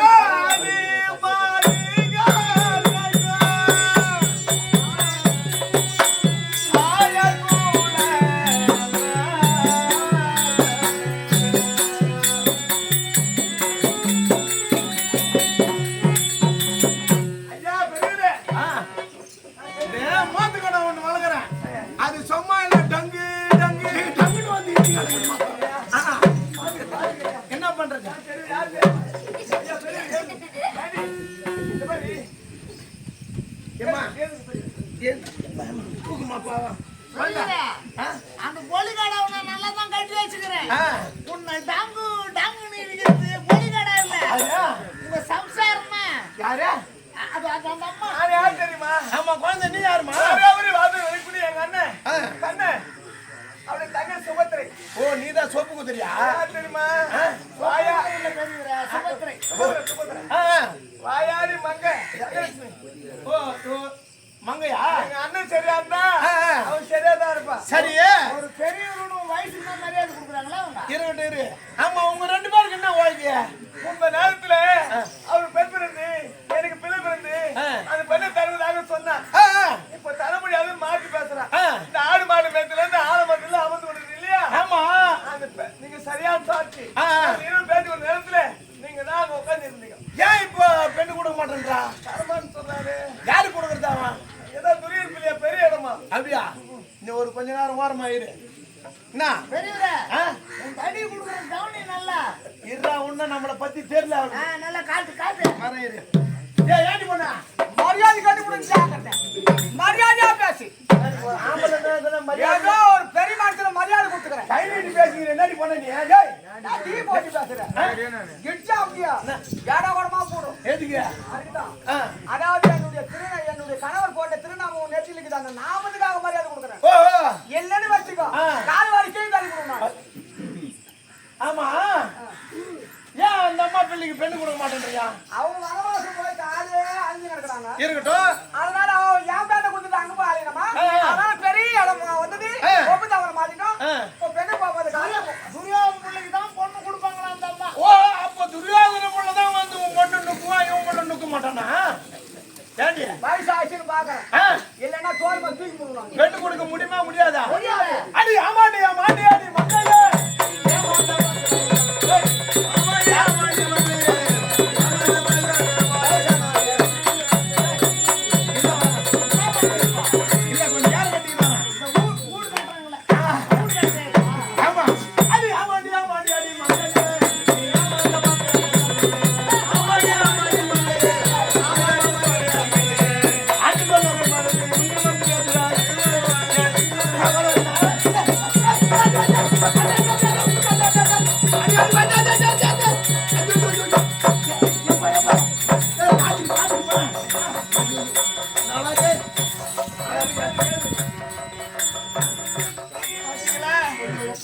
அது சும்மா இல்ல, டங்கு டங்கு டங்குன்னு வந்து என்ன பண்றது? அந்த பொலிகாடா நல்லா தான் கட்டி வச்சுக்கிறேன். உன்னை டாங்கு டாங்குன்னு இருக்கிறது பொலிகாடா இல்ல, உங்க சம்சாரமா. யாரு? அது அந்த அம்மா. அது யார் தெரியுமா? ஆமா, குழந்தை நீ யாருமா? அவரு வாது வெளிக்குடி எங்க அண்ணன் கண்ணன் அவருடைய தங்கை சுபத்திரை. ஓ, நீதான் சோப்பு குதிரியா? யார் தெரியுமா? வாயா சுபத்திரை. வாயாடி மங்க ஓ, மங்கையா? எங்க அண்ணன் சரியா இருந்தா அவன் சரியா தான் இருப்பான். சரி, ஒரு பெரியவனு வயசுக்கு தான் மரியாதை கொடுக்குறாங்களா அவங்க? இருக்கட்டும் இரு. ஆமா, உங்க 2 பேருக்கு என்ன வாழ்க்கை? உங்க நேரத்துல அவர் பெண் பிறந்து எனக்கு பிள்ளை பிறந்து அந்த பெண்ணை தருவதாக சொன்னான். இப்ப தர முடியாது, மாற்றி பேசுறான். இந்த ஆடு மாடு மேத்துல இருந்து ஆலமரத்துல அமர்ந்து கொடுக்குது இல்லையா? ஆமா, நீங்க சரியான சாட்சி. பேட்டி ஒரு நேரத்துல நீங்க தான் அங்க உட்கார்ந்து இருந்தீங்க. ஏன் இப்போ பெண்ணு கொடுக்க மாட்டேன்றா? தரமான்னு சொல்றாரு. யாரு கொடுக்கறதாவா? ஏதோ துரியர் பிள்ளையா பெரிய இடமா? அப்படியா? நீ ஒரு கொஞ்ச நேரம் ஓரமா இரு. என்ன பெரியவரே, உன் தடி கொடுக்குற கவனி நல்லா இருடா, உன்ன நம்மளை பத்தி தெரியல. நல்லா காட்டு காட்டு. வரேன் இரு. ஏண்டி பண்ணா மரியாதை கட்டி கொடுத்தா மரியாதையா பேசி ஆம்பளை மரியாதை ஏதோ ஒரு பெரிய மனுஷன மரியாதை கொடுத்துக்கிறேன். கை நீட்டி பேசுகிற என்னடி பண்ண நீ? ஏய், நான் டீ போட்டு பேசுறேன். கிட்சா அப்படியா ஏடா கூடமா போடும். எதுக்கு? அதுக்குதான். அதாவது என்னுடைய கணவர் போட்ட திருநாமம் நெற்றில் இருக்குது. அந்த நாமத்துக்காக மரியாதை கொடுக்குறேன். ஓ, இல்லன்னு வச்சுக்கோ, கால் வரைக்கும் தள்ளி கொடுக்கணும். ஆமா, ஏன் அந்த அம்மா பிள்ளைக்கு பெண்ணு கொடுக்க மாட்டேன்றியா? அவங்க வனவாசம் போய் காலே அழிஞ்சு கிடக்குறாங்க. இருக்கட்டும். அதனால அவன் என் பேட்டை கொடுத்துட்டு அங்க போய் அழியணுமா? அதனால பெரிய இடம் வந்தது ஒப்பு தவற மாத்திட்டோம். இப்போ பெண்ணு பாப்பாது காலையில துரியோதன பிள்ளைக்கு தான் பொண்ணு கொடுப்பாங்களா அந்த அம்மா? ஓ, அப்ப துரியோதன புள்ளதான் வந்து உன் பொண்ணு நுக்குவா, இவன் பொண்ணு நுக்க மாட்டானா? ஏண்டி? வயசு ஆச்சுன்னு பாக்குறேன். இல்லன்னா தோல் தூக்கி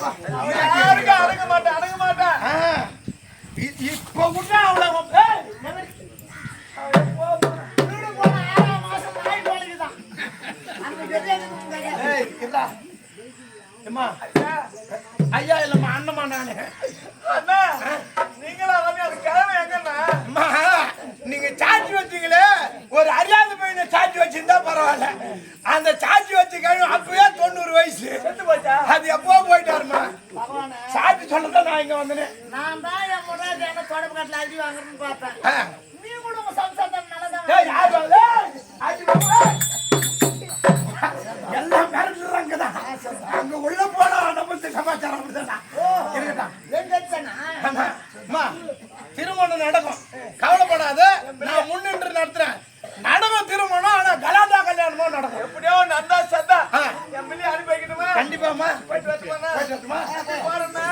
யாருக்கும் அடங்க மாட்டேன் அடங்க மாட்டேன். இப்ப விட்டா அவ்வளவு வீடு போன 6ஆம் மாசம் நாய் போலிக்குதான். அந்த கெதியா அம்மா ஐயா இல்லம்மா அண்ணம்மா நானு. அண்ணா நீங்களா வந்து அது கிழமை எங்கண்ணா? அம்மா நீங்க சாட்சி வச்சீங்களே ஒரு அறியாத பையனை சாட்சி வச்சிருந்தா பரவாயில்ல. அந்த சாட்சி வச்சு கழிவு அப்பவே 90 வயசு செத்து போச்சா? அது எப்போ போயிட்டாருமா. பகவானே, சாட்சி சொல்லதான் நான் இங்க வந்தேன். நான் தான் என் முன்னாடி என்ன தொடப்பு காட்டுல அடி வாங்குறேன்னு பார்த்தேன். நீ கூட உங்க சம்சாரம் நல்லதான். யார் வாங்க ஆட்சி எல்லாம் மிரட்டுறாங்கதான். அங்க உள்ள போனா நம்ம சமாச்சாரம் அப்படிதான் இருக்கட்டும். அம்மா திருமணம் நடக்கும், கவலைப்படாத. நான் முன்னின்று நடத்துறேன். நடக்கும் திருமணம். ஆனா கலாதா கல்யாணமா நடக்கும். எப்படியோ நந்தா சத்தா என் பிள்ளை அனுப்பி வைக்கணுமா? கண்டிப்பாமா போயிட்டு வரட்டுமா? போறேன்னா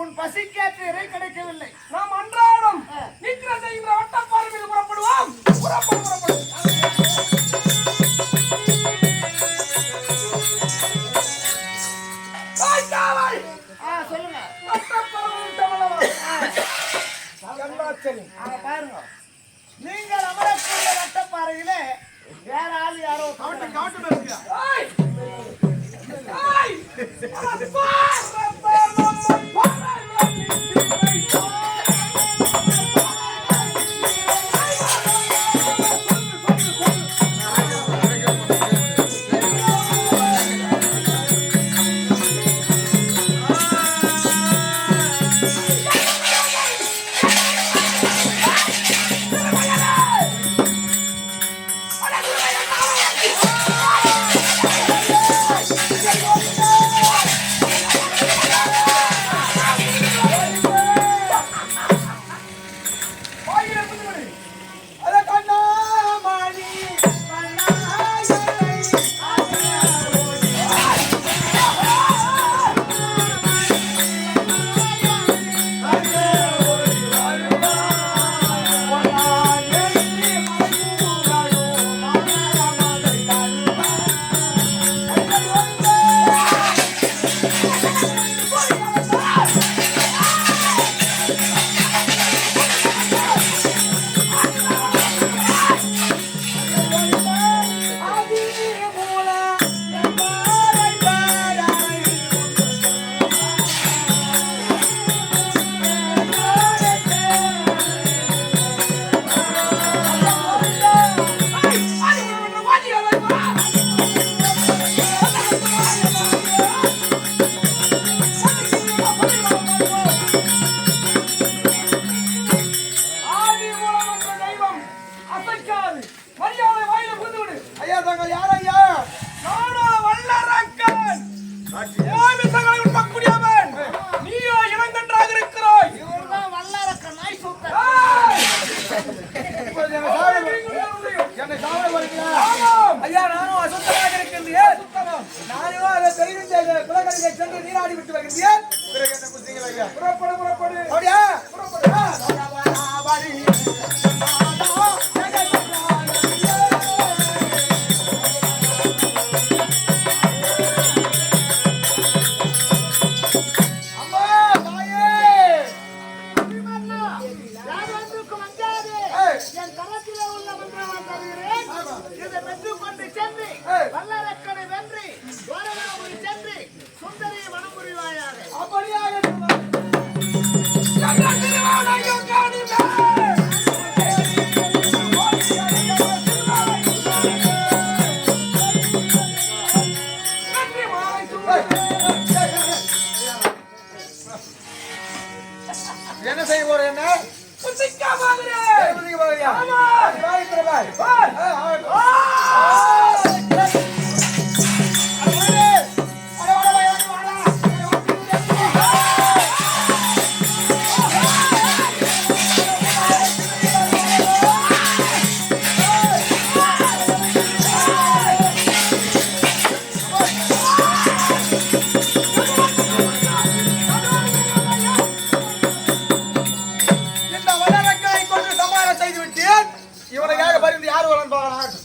உன் பசிக்கேற்ற இறை கிடைக்கவில்லை. நாம் அன்றாடம் நித்திரை செய்கின்ற வட்டப்பாறை மீது புறப்படுவோம். சொல்லுங்க. பாருங்க, நீங்கள் அமரக்கூடிய வட்டப்பாறையிலே வேற ஆள் யாரோ கோயிலுக்கு சென்று நீராடி விட்டு வருகிறேன். பிறகு என்ன புரியுங்களா ஐயா? புறப்படு. அப்படியா? புறப்படு. என்ன செய்ய போற? என்ன புசிக்க போகிறேன். புசிக்க போறியா? ஆமா. பாய் பிரபாய். பாய். இவனுக்காக பரிந்து யாரு வரன்னு பார்க்கலாம்.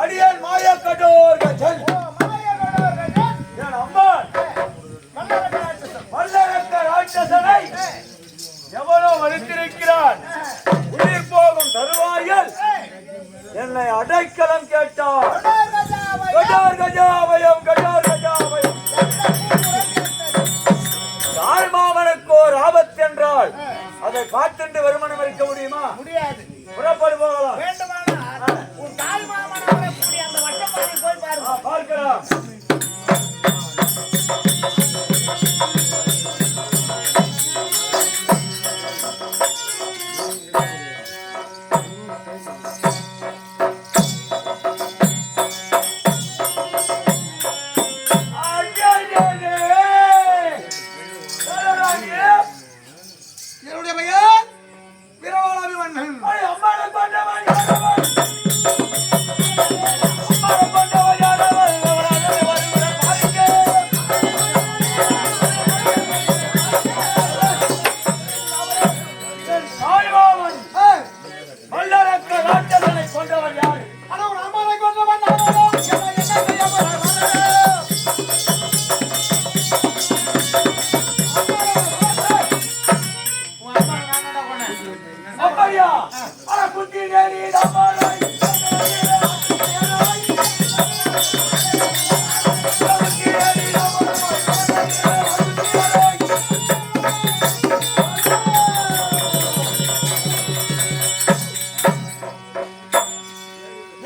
அடியான் மாயா கடோர் கஜன் மல்லரக்க ராட்சசனை எவனோ மறுத்திருக்கிறான். உயிர் போகும் தருவாயில் என்னை அடைக்கலம் கேட்டார். Qajar கஜாவயம் Qajar கஜாவயம். தாழ்மாமனுக்கோர் ஆபத்து என்றால் அதை காத்துண்டு வருமானம் இருக்க முடியுமா? முடியாது. புறப்படு போகலாம். வேண்டுமானால் உன் தாய் மாமனோட கூடிய அந்த வட்டப்பாறை போய் பாருங்க. பார்க்கலாம். என்னுடைய பெயர் வீரவாளாபி மன்னன். மல்லரக்க ராட்சசனை கொண்டவர் யாரு? ஆனா ஒரு அம்மாவை கொன்றவன் நானோ. என்ன செய்ய போறான்? அப்படியா? அட புத்தி நேரி அம்மாவை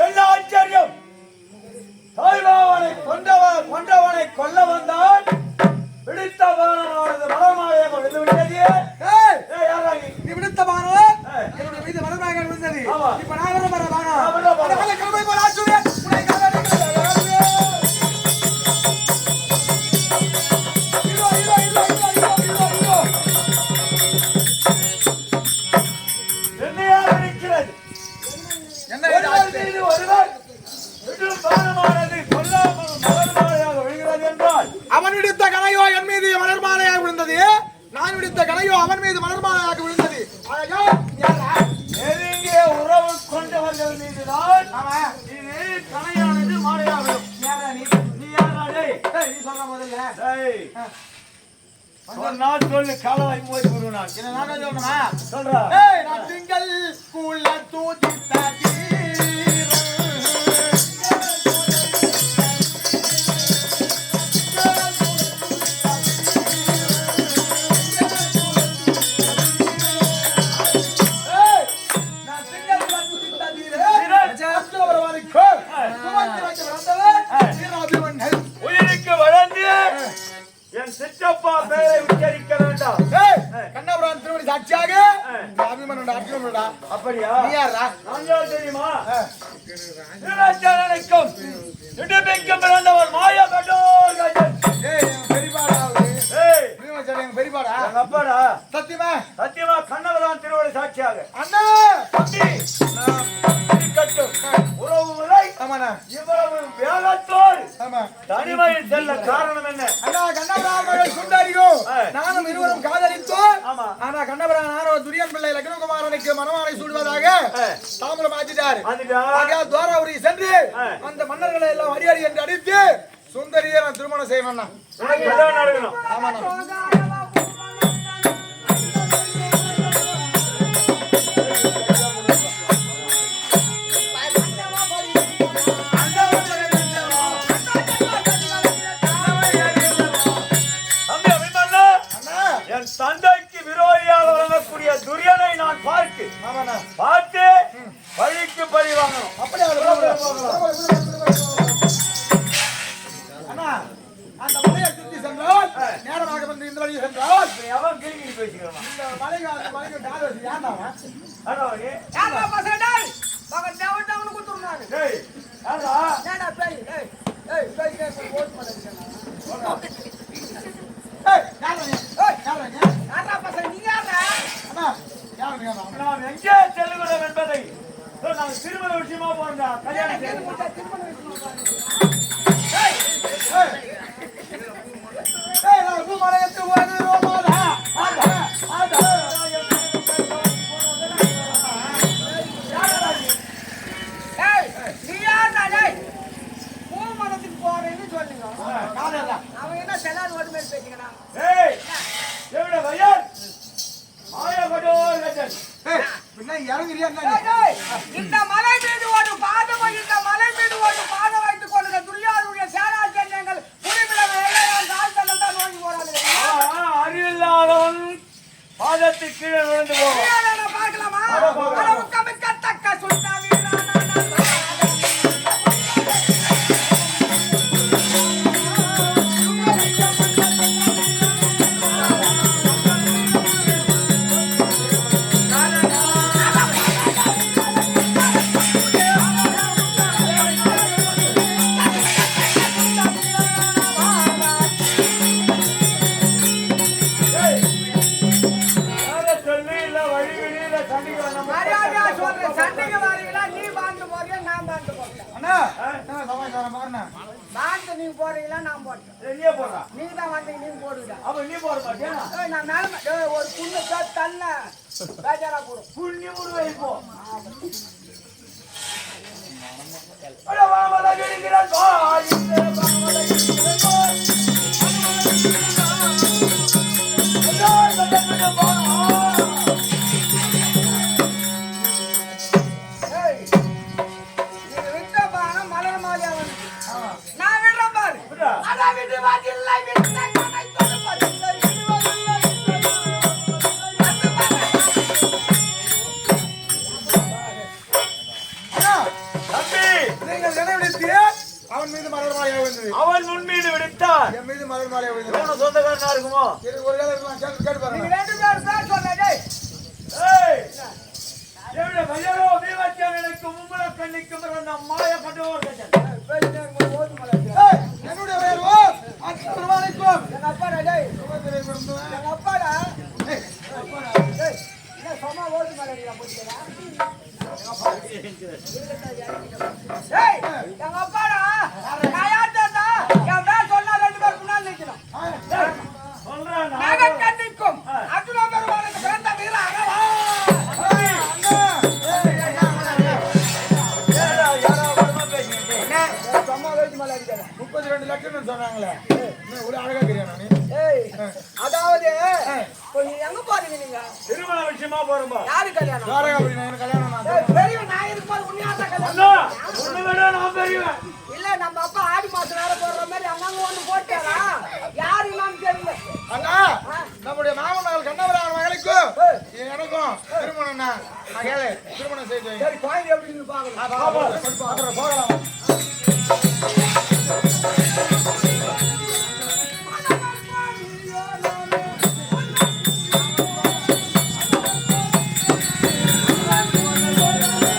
என்ன ஆச்சரியம்! தாய்மாவனை கொன்றவனை கொல்ல வந்தான். பிடித்த பானமானது மலமாயாக விழுந்துவிட்டது. யாரா நீ விடுத்த பானம் என்னுடைய மீது மனதாக விழுந்தது. இப்ப நான் வர வர பானம் கிளம்பி போற ஆச்சுவே. என்னையாக இருக்கிறது? என்ன ஒருவர் மீது ஒருவர் விடும் பானமானது கொல்லாமல் மலர்மாலையாக விழுகிறது என்றால் அவன் விடுத்த கணையோ என் மீது மலர்மாலையாக விழுந்தது. நான் விடுத்த கணையோ அவன் மீது மலர்மாலையாக விழுந்தது. நெருங்கிய உறவு கொண்டவர்கள் மீதுதான் இது கணையானது மாலையாக விழும். நீ யாரா டேய்? நீ சொல்ற முதல்ல டேய், நான் சொல்லு காலவாய் போய் கூறுனான். என்ன நானே சொல்லணுமா? சொல்றா. நான் திங்கள் கூல தூதித்த யாரா நான் யார் தெரியுமா? திருநாச்சாரனுக்கும் இடுப்பிக்கும் பிறந்தவர் மாயா கடோர் கஜன். ஏய் எங்க பெரியப்பாடா அவரு ஏய், பீமாச்சாரி எங்க பெரியப்பாடா எங்க அப்பாடா சத்தியமா சத்தியமா கண்ணவரான் திருவடி சாட்சியாக அண்ணா தம்பி இருக்கட்டும். உறவு முறை ஆமாண்ணா இவ்வளவு வேகத்தோடு ஆமா தனிமையில் செல்ல காரணம் என்ன? அண்ணா கண்ணபுரான் சுண்டரியும் ஆ. நானும் இருவரும் காதலித்தோம் ஆமா. ஆனா கண்ணபுரான் ஆரோ துரியன் பிள்ளை லக்னகுமாரனுக்கு மனவானை சூடுவதாக தாமரம் ஆச்சிட்டார் அதுடா. ஆகையால் துவாராபுரி சென்று ஆ. அந்த மன்னர்களை எல்லாம் அடி அடி என்று அடித்து சுந்தரியை நான் திருமணம் செய்வேன் உனக்கு கல்யாணம் நடக்கணும். ஆமாண்ணா தம்பி அபிமன்யு, அண்ணா என் தந்தைக்கு விரோதியாக வழங்கக்கூடிய துரியனை நான் ஆமாண்ணா பார்த்து பழிக்கு பழி வாங்கணும். அப்படியே அண்ணா அந்த மலையை சுற்றி சென்றால் நேரமாக வந்து இந்த வழியை சென்றால் இப்ப எவன் கிழிக்கிட்டு பேசிக்கிறான்? இந்த மலைக்கு கால் வச்சு ஏன்டாவா ஆனா அவரு, யாரா பசங்க டேய் மகன் தேவன் அவனுக்கு குத்துறானே டேய், யாரா? ஏடா பேய் ஏய் ஏய் பேய் கேஸ் ஓட் பண்ணு ஏய் யாரா நீ ஏய் யாரா நீ யாரா பசங்க நீ யாரா அண்ணா யாரா நீ அண்ணா நாம் எங்கே செல்கிறோம் என்பதை நான் திருமண விஷயமா போறா கல்யாணம் செய்ய. ஏய் நான் பூமலையத்து போது ரோமாலா ஆடா ஆடா ஏய் நீ யாரா டேய் பூமரத்துக்கு போறேன்னு சொல்லுங்க காதலா அவன் என்ன செலான் ஓட்டு மேல பேசிக்கிறான் ஏய், எവിടെ வயல்? மாயா கடோர் கஜன். ஏய் பின்ன இறங்குறியா என்ன ஏய் டேய் இந்த மலை மீது ஒரு பாதம் இந்த மலை மீது ஒரு பாதம் வைத்துக் கொள்ளுங்க துரியாருடைய சேனாச்சரியங்கள் புரிவிடவை எல்லாம் கால் தள்ளல் தான் நோக்கி போறாங்க அறிவில்லாதவன் பாதத்துக்கு கீழே விழுந்து போவான். துரியாரனை பார்க்கலாமா அளவுக்கு மிக்கத்தக்க சுல்தான் யாரை சொல்லி இல்ல வழி வெளியில சண்டைக்கு வந்த மரியாதையா சொல்றேன் சண்டைக்கு வரீங்களா நீ பாண்டு போறியா நான் பாண்டு போறேன் அண்ணா என்ன சமாச்சாரம் பாருண்ணா பாண்டு நீ போறீங்களா நான் போட்டேன் நீயே போடுறா. நீ தான் வந்தீங்க நீங்க போடுடா அப்ப நீ போட மாட்டியா? நான் மேல ஒரு புண்ணு தள்ள பேஜாரா போடும் புண்ணிய முடுவை இப்போ. அட வாமல கிழிக்கிறான் பாய், இந்த வாமல கிழிக்கிறான் பாய். அடோய் கட்டப்பட்ட பாய். ஏய் நீ விட்ட பானம் மலர் மாலியா வந்து நான் விடுறேன் பாரு விட்றா. அதான் விட்டு வாதில்லை விட்டு கணை தொடுப்பதில்லை விடுவதில்லை வந்து பாரு அண்ணா தம்பி, நீங்கள் நினைவிடுத்தி அவன் மீது மலர் மாலையா விழுந்தது அவன் முன் மீது விடுத்தார். என் மீது மலர் மாலையா விழுந்தது இவனு சொந்தக்காரனா இருக்குமோ? இது ஒரு வேளை இருக்கலாம் கேட்டு கேட்டு நீங்க பாருங்க ரெண்டு பேரும் பேர் சொன்ன டேய் ஏய், எവിടെ வயலோ வீவச்சம் எனக்கு மும்முல கண்ணிக்கும் பிறந்த மாய கடோர் கஜன். பேசினே இருக்கும்போது ஓட்டு மலை ஏய் என்னுடைய வேர்வோ அஸ்ஸலாமு அலைக்கும் எங்க அப்பாடா டேய் சுபத்திரை பிறந்தவன் எங்க அப்பாடா ஏய் டேய் என்ன சும்மா ஓட்டு மலை நீங்க போட்டுக்கடா ஏய் எங்க அப்பாடா நான் யார்டா என் பேர் சொன்னா ரெண்டு பேர் முன்னாடி நிக்கணும் சொல்றேன் நான். நாக கண்ணிக்கும் அர்ஜுன பெருமானுக்கு பிறந்த வீர அகவா ஏய் அண்ணா ஏடா, யாரோ வருமா பேசிக்கிட்டு. சும்மா ஓட்டு மலை அடிக்கடா 32 லட்சம்னு சொன்னாங்களே இன்னும் ஒரு அழகா தெரியும் நானு ஏய் அதாவது நீ எங்க போறீங்க நீங்க திருமண விஷயமா போறோம்பா. யாரு கல்யாணம் தாரகா அப்படி நான் எனக்கு கல்யாணம் நான் ஏய் பெரிய நான் இருக்கும்போது உன்னையாட்ட அண்ணா, கல்யாணம் உன்னை விட நான் பெரியவன். இல்ல நம்ம அப்பா ஆடி மாசம் வேற போடுற மாதிரி அங்கங்க ஒண்ணு போட்டாரா யாரு இல்லாம தெரியல அண்ணா நம்முடைய மாமன் மகள் கண்ணவரான மகளுக்கும் எனக்கும் திருமணம்ண்ணா நான் கேளு திருமணம் செய்து வைங்க. சரி கோயில் எப்படின்னு பாக்கலாம் அப்புறம் போகலாம் ஆ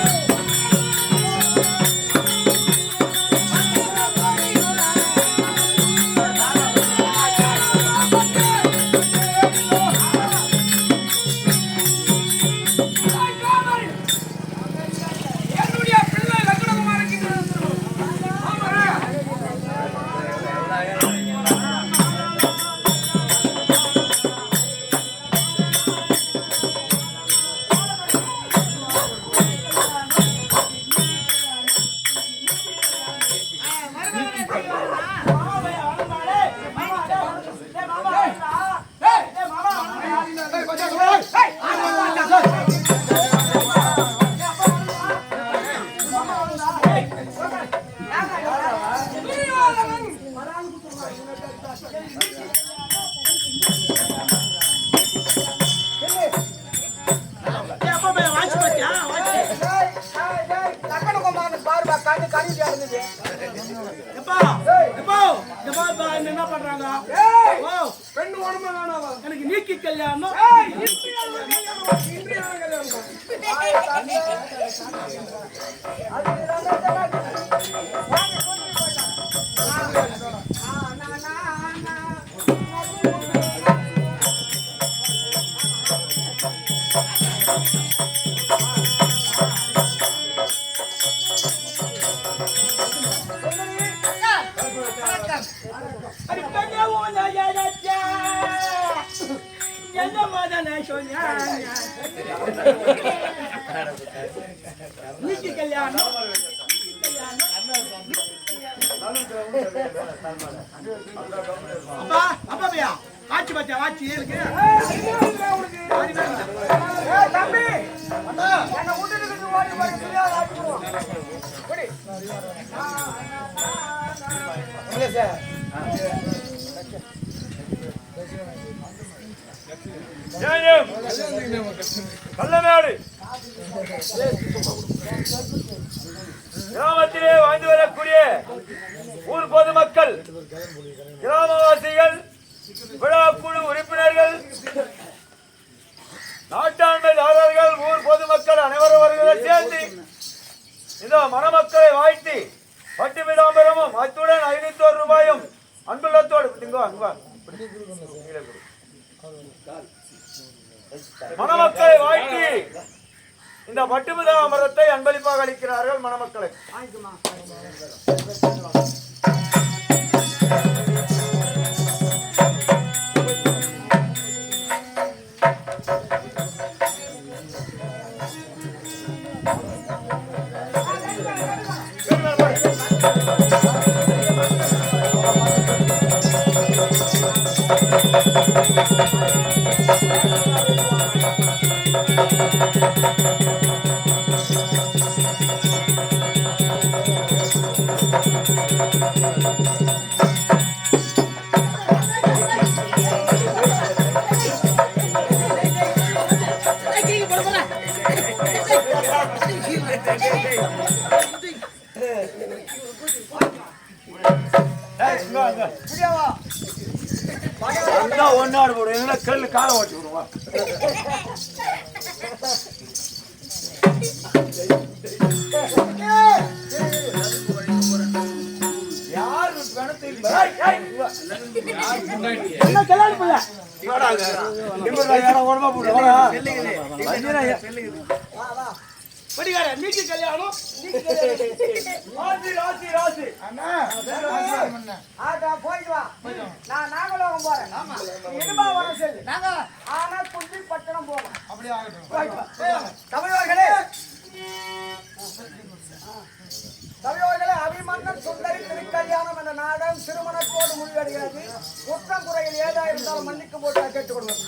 இருந்தது. எப்பா எப்பா எப்பா இப்ப என்ன பண்றாங்க? ஏய், ஓ பெண்ணு உடம்பு வேணாமா? எனக்கு நீக்கி கல்யாணம். ஏய், இன்றியான கல்யாணம், இன்றியான கல்யாணம். ஆய், தந்தை. அது இல்லாம வாங்க, கொஞ்சம் போயிடலாம். நீக்கி கல்யாணம். அப்பா அப்பா பையா ஆச்சி பாத்தியா ஆச்சி இருக்கு. ஏய், தம்பி, என்னை விட்டுட்டு ஓடி போய் தெரியாத ஆக்கி போடுவான். குடி. கள்ளநாடு கிராமத்திலே வாழ்ந்து வரக்கூடிய ஊர் பொதுமக்கள், கிராமவாசிகள், விழாக்குழு உறுப்பினர்கள், நாட்டாண்மையாளர்கள், ஊர் பொதுமக்கள் அனைவரும் வருவதை சேர்ந்து இந்த மணமக்களை வாழ்த்தி பட்டு விதாம்பரமும் அத்துடன் 500 ரூபாயும் அன்புள்ளத்தோடு மணமக்களை வாழ்த்தி இந்த பட்டு விதாம்பரத்தை அன்பளிப்பாக அளிக்கிறார்கள் மணமக்களை. ஒன்னாடு போடு என்ன கல்லு காலை ஓட்டி விடுவா. யாரு என்ன கல்யாணம் பண்ணல படிக்கார நீக்கி கல்யாணம். ராசி ராசி ராசி அண்ணா ஆட்டா, போயிட்டு வா. நான் நாகலோகம் போறேன். இனிமா வர சொல்லு. ஆனா குந்தி பட்டணம் போகணும். அப்படியே ஆகட்டும். போயிட்டு வா. தமிழர்களே, தமிழர்களே, அபிமன்னன் சுந்தரி திருக்கல்யாணம் என்ற நாடகம் திருமணத்தோடு முடிவடைகிறது. குற்றம் குறைகள் ஏதா இருந்தாலும் மன்னிக்கும் போட்டு கேட்டுக் கொள்வோம்.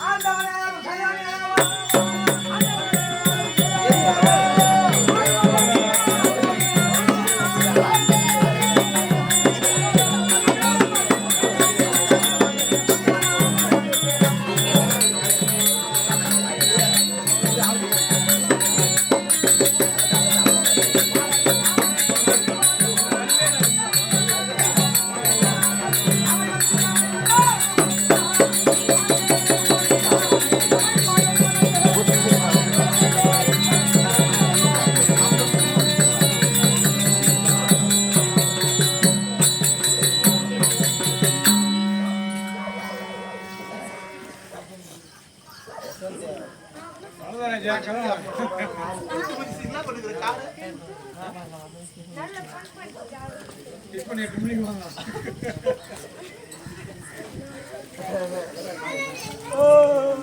Oh